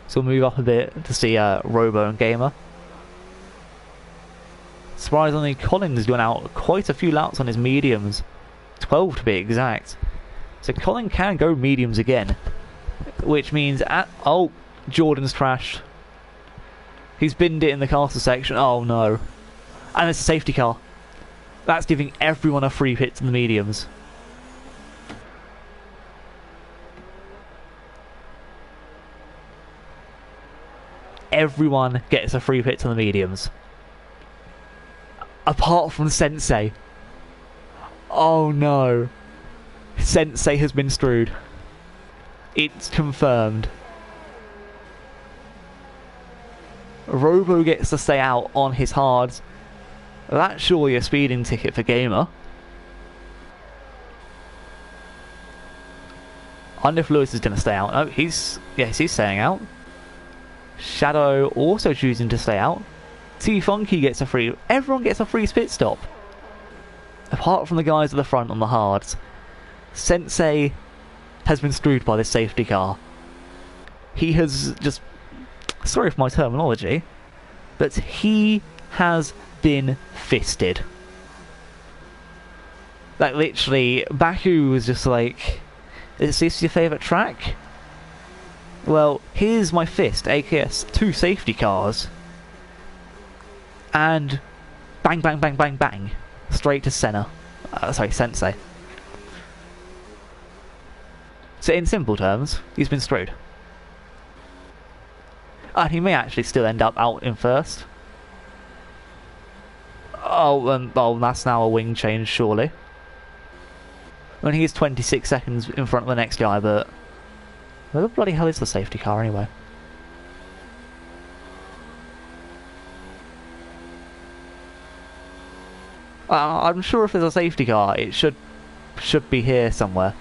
So we'll move up a bit to see Robo and Gamer. Surprisingly, Collins has gone out quite a few laps on his mediums. 12 to be exact. So Colin can go mediums again. Which means oh, Jordan's crashed. He's binned it in the caster section. Oh no. And it's a safety car. That's giving everyone a free pit to the mediums. Everyone gets a free pit to the mediums. Apart from Sensei. Oh no. Sensei has been screwed. It's confirmed. Robo gets to stay out on his hards. That's surely a speeding ticket for Gamer. I wonder if Lewis is going to stay out. Oh, he's staying out. Shadow also choosing to stay out. T-Funky gets a free... Everyone gets a free pit stop. Apart from the guys at the front on the hards. Sensei has been screwed by this safety car. He has just... Sorry for my terminology. But he has been fisted. Like literally, Baku was just like... Is this your favourite track? Well, here's my fist, AKS, 2 safety cars. And bang, bang, bang, bang, bang. Straight to Sensei. So in simple terms, he's been screwed. And he may actually still end up out in first. Oh, that's now a wing change, surely. I mean, he's 26 seconds in front of the next guy, but... Where the bloody hell is the safety car anyway? I'm sure if there's a safety car, it should be here somewhere.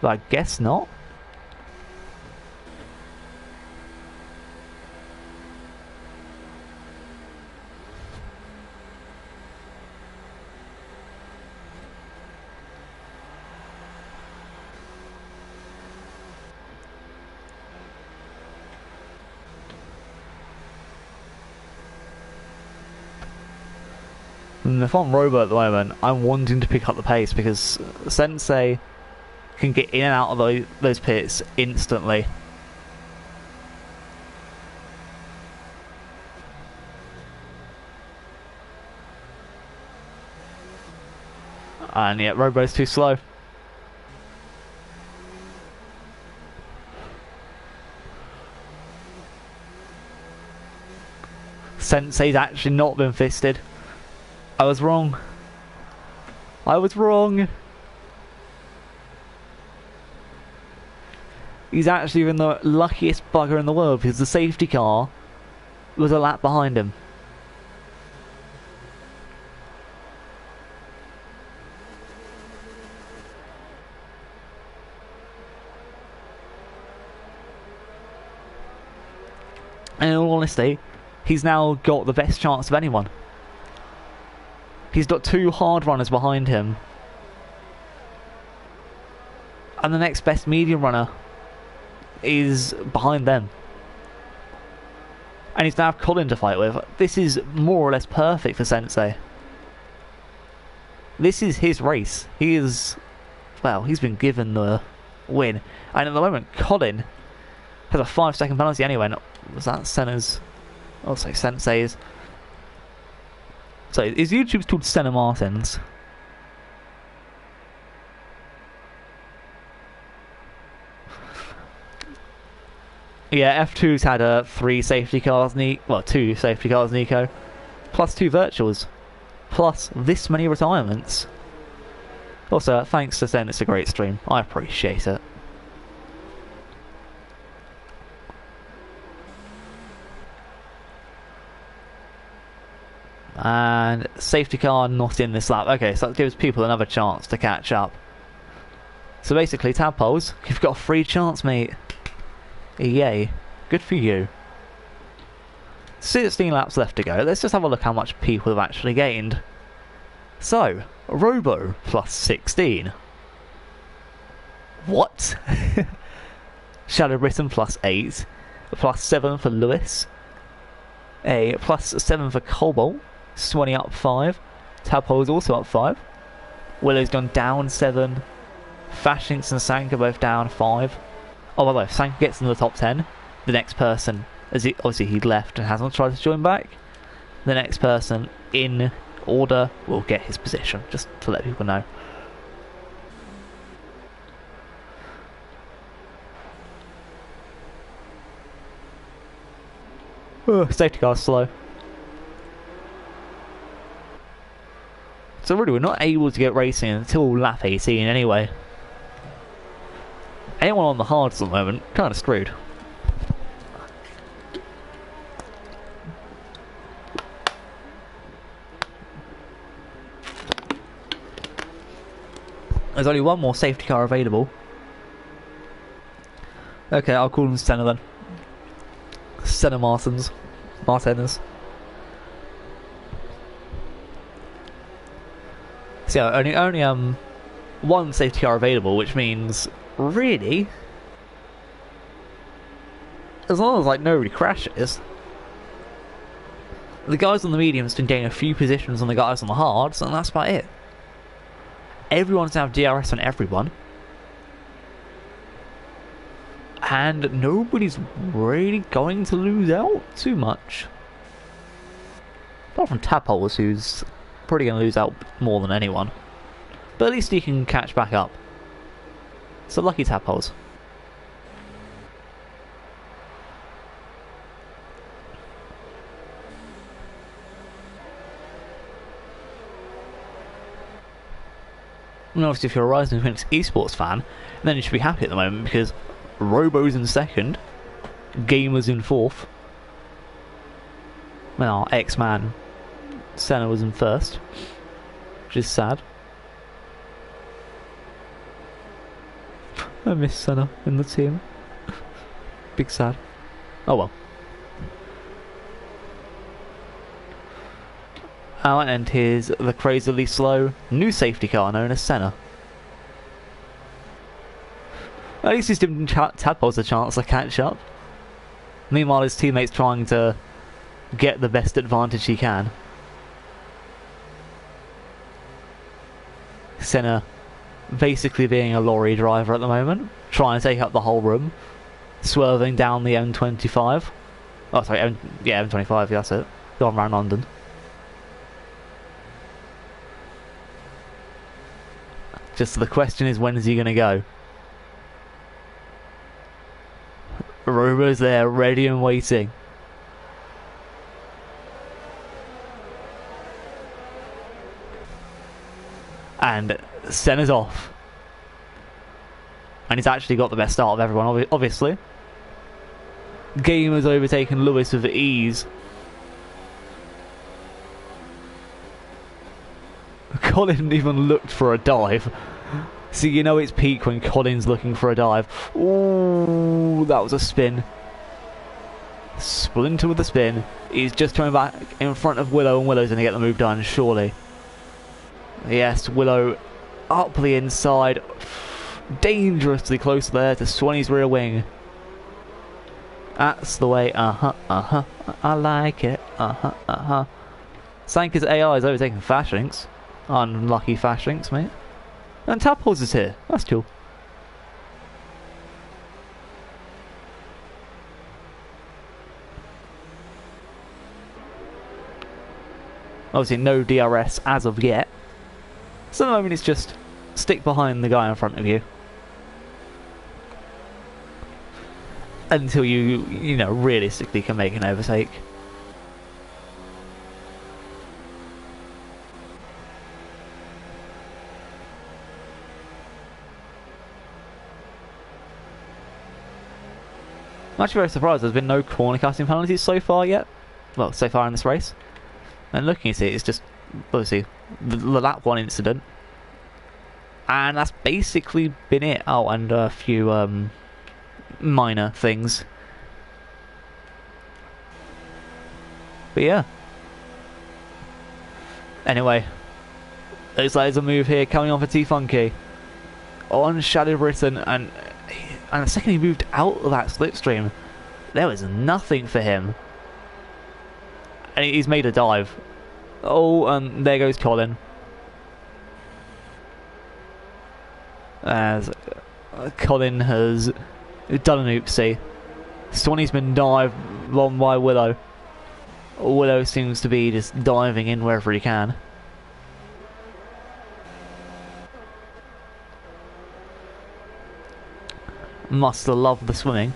But I guess not. And if I'm Robo at the moment, I'm wanting to pick up the pace because Sensei can get in and out of those pits instantly. And yeah, Robo's too slow. Sensei's actually not been fisted. I was wrong. I was wrong. He's actually been the luckiest bugger in the world because the safety car was a lap behind him. And in all honesty, he's now got the best chance of anyone. He's got 2 hard runners behind him. And the next best medium runner is behind them. And he's now have Colin to fight with. This is more or less perfect for Sensei. This is his race. He is... well, he's been given the win. And at the moment, Colin has a 5-second penalty anyway. Was that Senna's? I'll say Sensei's. So his YouTube's called Senna Martins. Yeah, F2's had 3 safety cars, well, 2 safety cars, Nico, plus 2 virtuals, plus this many retirements. Also, thanks to Sen, it's a great stream. I appreciate it. And safety car not in this lap. Okay, so that gives people another chance to catch up. So basically, tadpoles, you've got a free chance, mate. Yay. Good for you. 16 laps left to go. Let's just have a look how much people have actually gained. So, Robo plus 16. What? Shadow Britain plus 8. Plus 7 for Lewis. A plus 7 for Cobalt. Swanee up 5. Tadpole's also up 5. Willow's gone down 7. Fashinks and Sanka both down 5. Oh, by the way, if Sanka gets in the top 10, the next person, obviously he'd left and hasn't tried to join back, the next person in order will get his position, just to let people know. Safety car's slow. So really, we're not able to get racing until lap 18 anyway. Anyone on the hards at the moment, kind of screwed. There's only one more safety car available. Okay, I'll call them Senna then. Senna Martins. So yeah, only one safety car available, which means really, as long as like nobody crashes, the guys on the mediums can gain a few positions on the guys on the hards, and that's about it. Everyone's now DRS on everyone, and nobody's really going to lose out too much, apart from Tadpoles, who's probably going to lose out more than anyone, but at least he can catch back up. So lucky Tadpoles. And obviously if you're a Rising Phoenix esports fan, then you should be happy at the moment because Robo's in 2nd, Gamer's in 4th, and our X-Man Senna was in 1st, which is sad. I miss Senna in the team. Big sad. Oh well. And here's the crazily slow new safety car known as Senna. At least he's giving Tadpoles a chance to catch up. Meanwhile, his teammate's trying to get the best advantage he can. Senna basically being a lorry driver at the moment, trying to take up the whole room, swerving down the M25. Oh, sorry, M25, that's it. Going around London. Just the question is, when is he going to go? Robo's there, ready and waiting. And Senna's off. And he's actually got the best start of everyone, obviously. Gamer's overtaken Lewis with ease. Colin even looked for a dive. So you know it's peak when Colin's looking for a dive. Ooh, that was a spin. Splinter with the spin. He's just coming back in front of Willow, and Willow's going to get the move done, surely. Yes, Willow up the inside. Dangerously close there to Swanee's rear wing. That's the way. I like it. Sanka's AI is overtaking Fashinks. Unlucky Fashinks, mate. And Tadpoles is here. That's cool. Obviously no DRS as of yet. So at the moment it's just stick behind the guy in front of you. Until you know, realistically can make an overtake. I'm actually very surprised there's been no corner cutting penalties so far yet. Well, so far in this race. And looking at it, it's just, obviously, the lap 1 incident. And that's basically been it. Oh, and a few minor things. But yeah. Anyway. Looks like there's a move here coming on for T-Funky. On Shadow Britain, and the second he moved out of that slipstream, there was nothing for him. And he's made a dive. Oh, and there goes Colin. As Colin has done an oopsie. Swanee's been dived on by Willow. Willow seems to be just diving in wherever he can. Must love the swimming.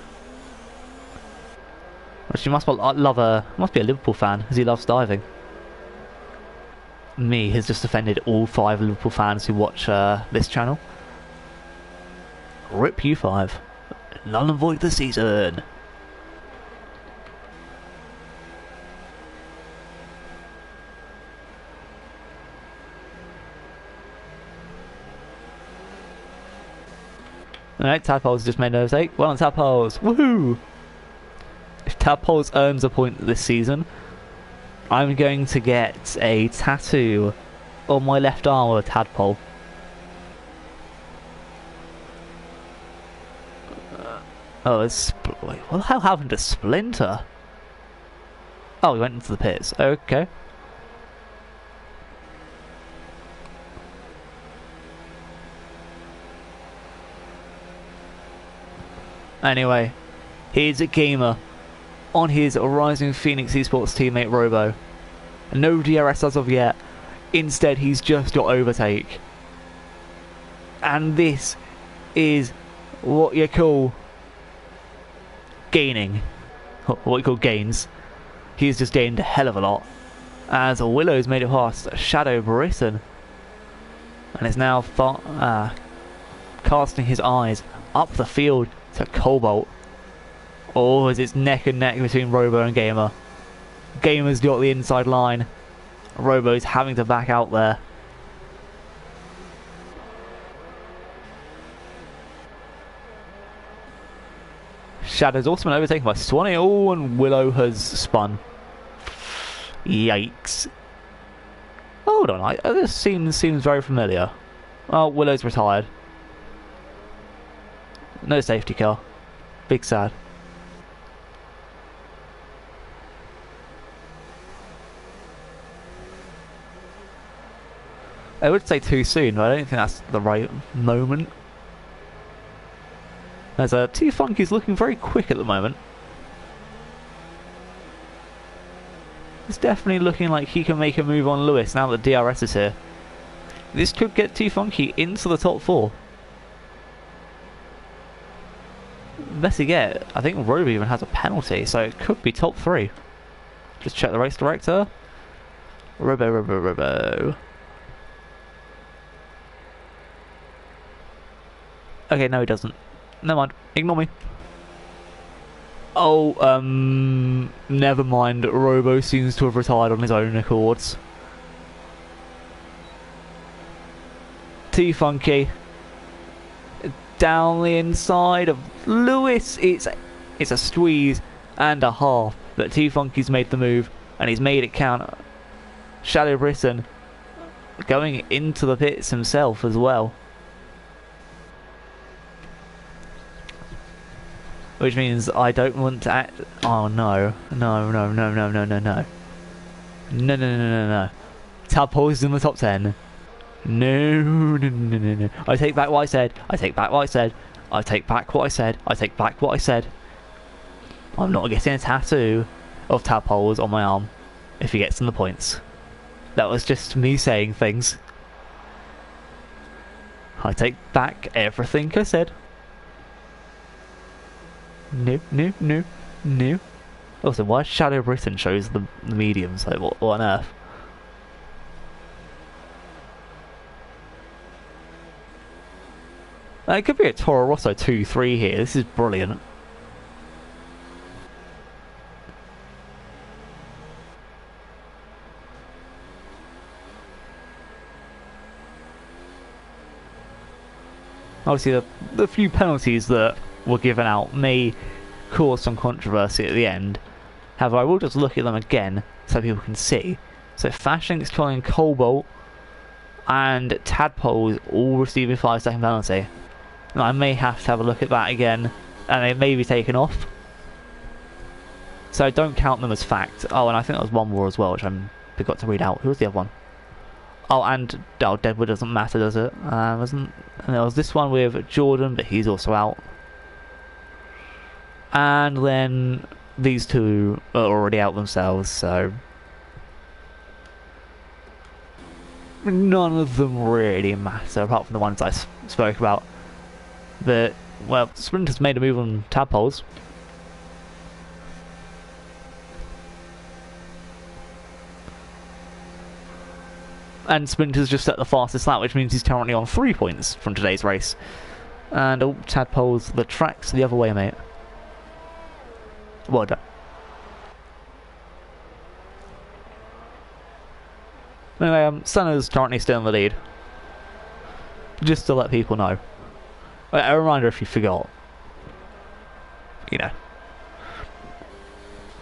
She must be a Liverpool fan, as he loves diving. Me has just offended all 5 Liverpool fans who watch this channel. Rip you 5. Null and void the season. Alright, Tadpoles just made an overtake. Well on Tadpoles. Woohoo! If Tadpoles earns a point this season, I'm going to get a tattoo on my left arm of a tadpole. Oh, wait, what the hell happened to Splinter? Oh, he went into the pits. Okay. Anyway, here's a gamer on his Rising Phoenix Esports teammate Robo. No DRS as of yet. Instead, he's just got overtake. And this is what you call gaining. What you call gains. He's just gained a hell of a lot. As Willow's made it past Shadow Britain. And is now casting his eyes up the field to Cobalt. Oh, as it's neck and neck between Robo and Gamer. Gamer's got the inside line. Robo's having to back out there. Shadow's also been overtaken by Swanee. Oh, and Willow has spun. Yikes. Hold on, this seems very familiar. Oh, Willow's retired. No safety car. Big sad. I would say too soon, but I don't think that's the right moment. As T-Funky's looking very quick at the moment. It's definitely looking like he can make a move on Lewis now that DRS is here. This could get T-Funky into the top 4. Better yet, I think Roby even has a penalty, so it could be top 3. Just check the race director. Robo. Okay, no he doesn't. Never mind, ignore me. Oh, never mind. Robo seems to have retired on his own accords. T-Funky down the inside of Lewis. It's a squeeze and a half, but T-Funky's made the move and he's made it count. Shadow Britain going into the pits himself as well. Which means I don't want to act... Oh no. No. Tadpole is in the top 10. No. I take back what I said. I take back what I said. I take back what I said. I take back what I said. I'm not getting a tattoo of tadpoles on my arm if he gets in the points. That was just me saying things. I take back everything I said. No. Also, why Shadow Britain shows the mediums? Like, what on earth? It could be a Toro Rosso 2-3 here. This is brilliant. Obviously, the few penalties that were given out may cause some controversy at the end. However, I will just look at them again so people can see. So Fashink's, Colin, Cobalt and Tadpoles all receive a 5-second penalty. And I may have to have a look at that again, and they may be taken off. So don't count them as fact. Oh, and I think there was one more as well, which I forgot to read out. Who was the other one? Oh, and Deadwood doesn't matter, does it? And there was this one with Jordan, but he's also out. And then these two are already out themselves, so none of them really matter, apart from the ones I spoke about. But, well, Sprinter's made a move on tadpoles. And Sprinter's just set the fastest lap, which means he's currently on 3 points from today's race. And oh, tadpoles, the track's the other way, mate. Well done. Anyway, Senna's currently still in the lead. Just to let people know. A reminder if you forgot. You know.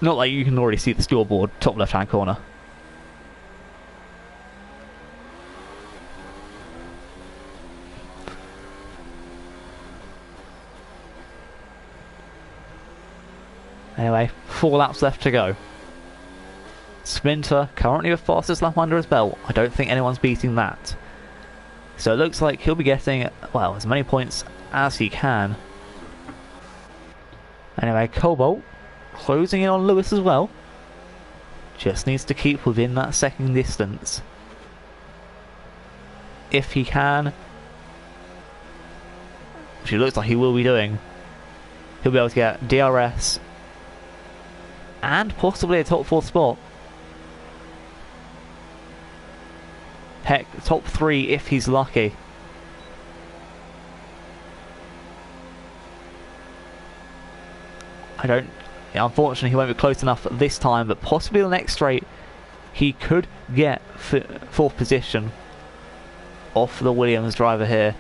Not like you can already see the scoreboard, top left hand corner. Anyway, 4 laps left to go. Sprinter currently the fastest lap under his belt. I don't think anyone's beating that. So it looks like he'll be getting, well, as many points as he can. Anyway, Cobalt closing in on Lewis as well. Just needs to keep within that second distance. If he can, which it looks like he will be doing, he'll be able to get DRS and possibly a top 4 spot. Heck, top 3 if he's lucky. Unfortunately he won't be close enough this time, but possibly the next straight he could get 4th position off the Williams driver here.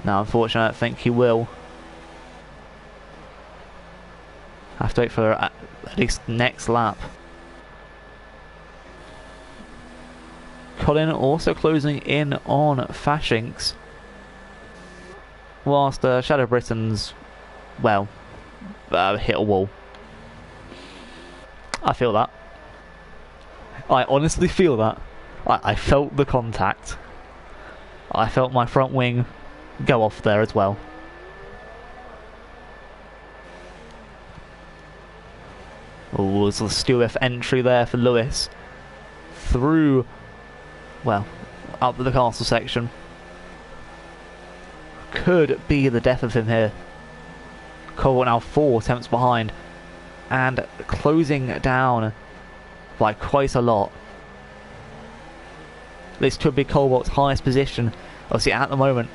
No, unfortunately I don't think he will. Have to wait for at least next lap. Colin also closing in on Fashinks. whilst Shadow Britain's, well, hit a wall. I feel that. I honestly feel that. I felt the contact. I felt my front wing go off there as well. Oh, there's a Stewart entry there for Lewis. Through, well, up to the castle section. Could be the death of him here. Cobalt now 4 attempts behind. And closing down by quite a lot. This could be Cobalt's highest position. Obviously at the moment,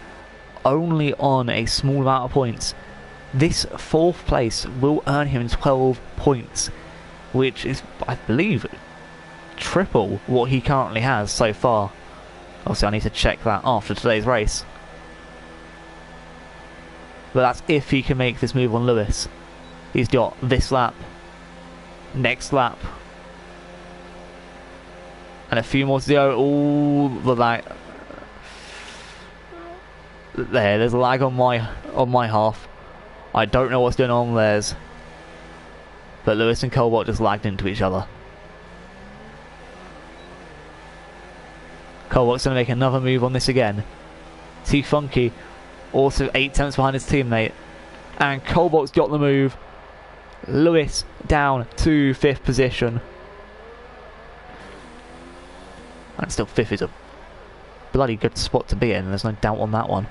only on a small amount of points. This 4th place will earn him 12 points. Which is, I believe, triple what he currently has so far. Obviously I need to check that after today's race. But that's if he can make this move on Lewis. He's got this lap, next lap, and a few more to go. All the lag. There's a lag on my half. I don't know what's going on with theirs. But Lewis and Cobalt just lagged into each other. Cobalt's going to make another move on this again. T-Funky also 8 attempts behind his teammate. And Cobalt's got the move. Lewis down to 5th position. And still 5th is a bloody good spot to be in. There's no doubt on that one.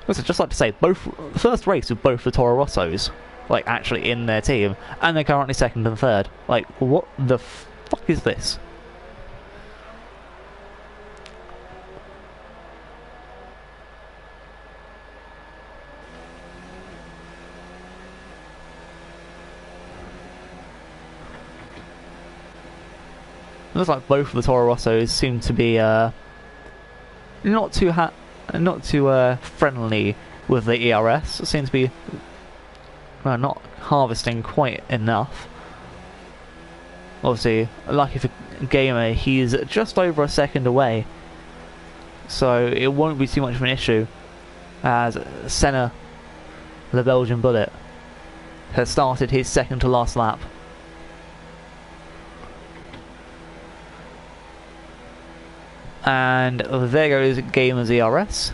I'd just like to say, the first race with both the Toro Rossos, like, actually in their team, and they're currently 2nd and 3rd. Like, what the fuck is this? Looks like both of the Toro Rossos seem to be not too friendly with the ERS. It seems to be, well, not harvesting quite enough. Obviously, lucky for Gamer, he's just over a second away, so it won't be too much of an issue, as Senna, the Belgian Bullet, has started his 2nd to last lap. And there goes Gamer's ERS.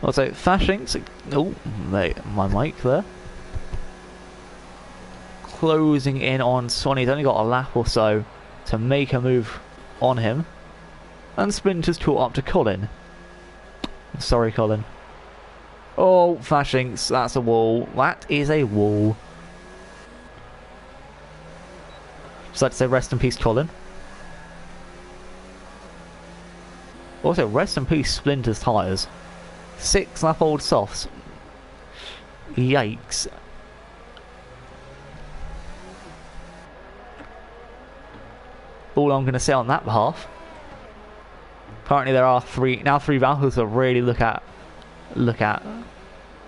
Also, Fashing's... Oh, mate, my mic there. Closing in on Swanee. He's only got a lap or so to make a move on him. And Splinter's caught up to Colin. Sorry, Colin. Oh, Fashing's, that's a wall. That is a wall. Just like to say rest in peace, Colin. Also, rest in peace, Splinter's tyres. 6 lap old softs. Yikes. All I'm going to say on that behalf. Currently there are 3 battles to really look at.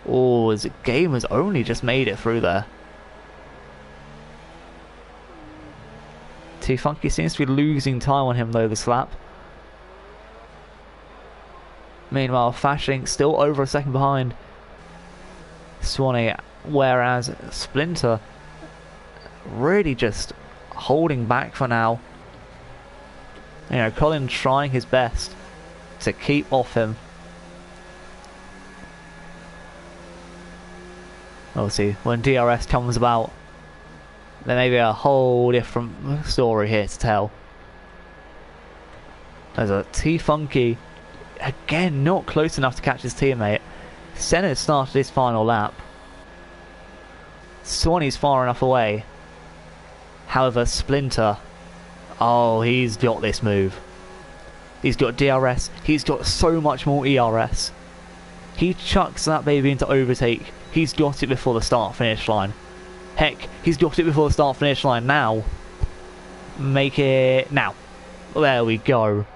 Oh, as Gamer's only just made it through there. T-Funky seems to be losing time on him though this lap. Meanwhile, Fashing still over a second behind Swanee, whereas Splinter really just holding back for now. You know, Colin trying his best to keep off him. Obviously, when DRS comes about, there may be a whole different story here to tell. There's a T-Funky, again, not close enough to catch his teammate. Senna started his final lap. Swanee's far enough away. However, Splinter, oh, he's got this move. He's got DRS, he's got so much more ERS. He chucks that baby into overtake. He's got it before the start-finish line. Heck, he's got it before the start-finish line now. Make it now. There we go.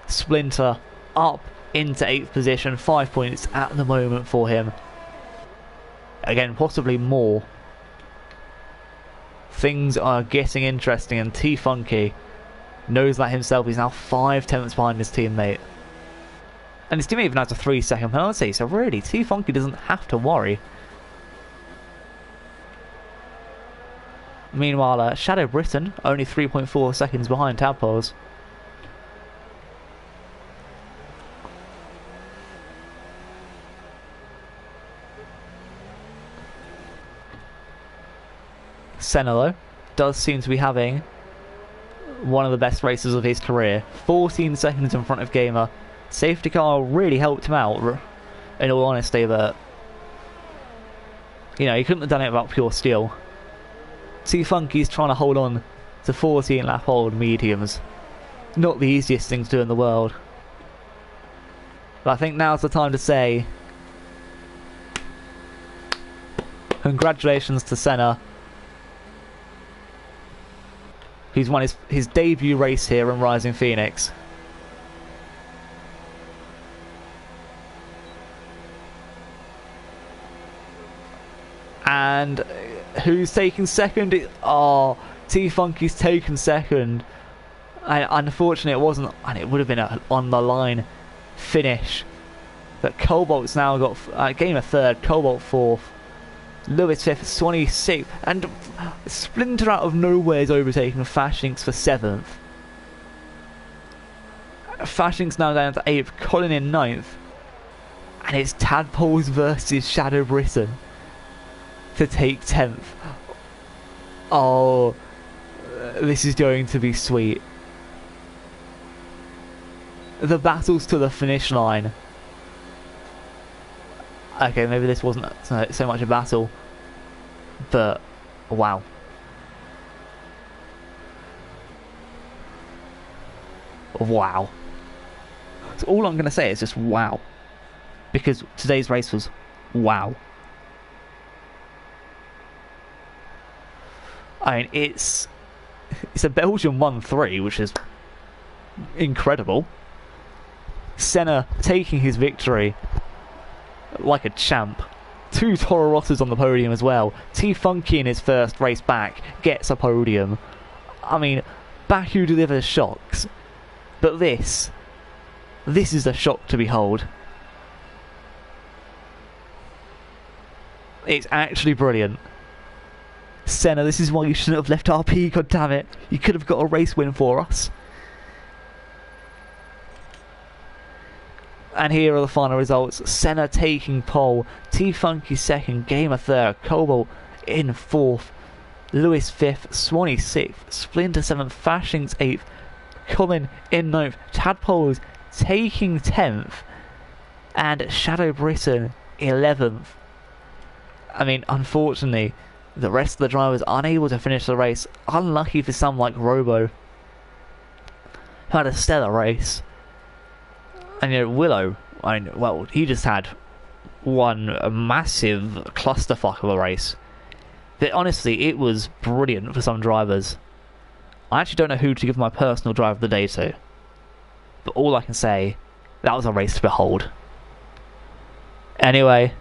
Splinter up into 8th position. 5 points at the moment for him. again, possibly more. Things are getting interesting, and T-Funky knows that himself. He's now 5 tenths behind his teammate. And his teammate even has a 3-second penalty, so really, T-Funky doesn't have to worry. Meanwhile, Shadow Britain, only 3.4 seconds behind Tadpoles. Senna, though, does seem to be having one of the best races of his career. 14 seconds in front of Gamer. Safety car really helped him out, in all honesty, but you know, he couldn't have done it without pure skill. T-Funky's trying to hold on to 14 lap old mediums. Not the easiest thing to do in the world. But I think now's the time to say congratulations to Senna. He's won his debut race here in Rising Phoenix. And who's taking second? Oh, T-Funky's taken second. And unfortunately it wasn't, and it would have been an on the line finish. But Cobalt's now got Gamer third, Cobalt fourth, Lewis fifth, Swanee sixth, and Splinter out of nowhere is overtaking Fashinks for seventh. Fashinks now down to eighth, Colin in ninth, and it's Tadpoles versus Shadow Britain to take 10th. Oh, this is going to be sweet. The battles to the finish line. Okay, maybe this wasn't so much a battle, but wow. Wow. So all I'm going to say is just wow. Because today's race was wow. I mean, it's a Belgian 1-3, which is incredible. Senna taking his victory like a champ. 2 Toro Rossos on the podium as well. T-Funky in his first race back gets a podium. I mean, Baku delivers shocks, but this is a shock to behold. It's actually brilliant. Senna, this is why you shouldn't have left RP, goddammit. You could have got a race win for us. And here are the final results. Senna taking pole, T-Funky second, Gamer third, Cobalt in fourth, Lewis fifth, Swanee sixth, Splinter seventh, Fashinks eighth, Colin in ninth, Tadpoles taking 10th, and Shadow Britain 11th. I mean, unfortunately, the rest of the drivers unable to finish the race. Unlucky for some like Robo, who had a stellar race. And you know, Willow, I mean, well, he just had one massive clusterfuck of a race. But honestly, it was brilliant for some drivers. I actually don't know who to give my personal driver of the day to. But all I can say, that was a race to behold. Anyway,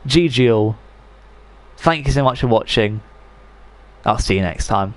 GG all. Thank you so much for watching. I'll see you next time.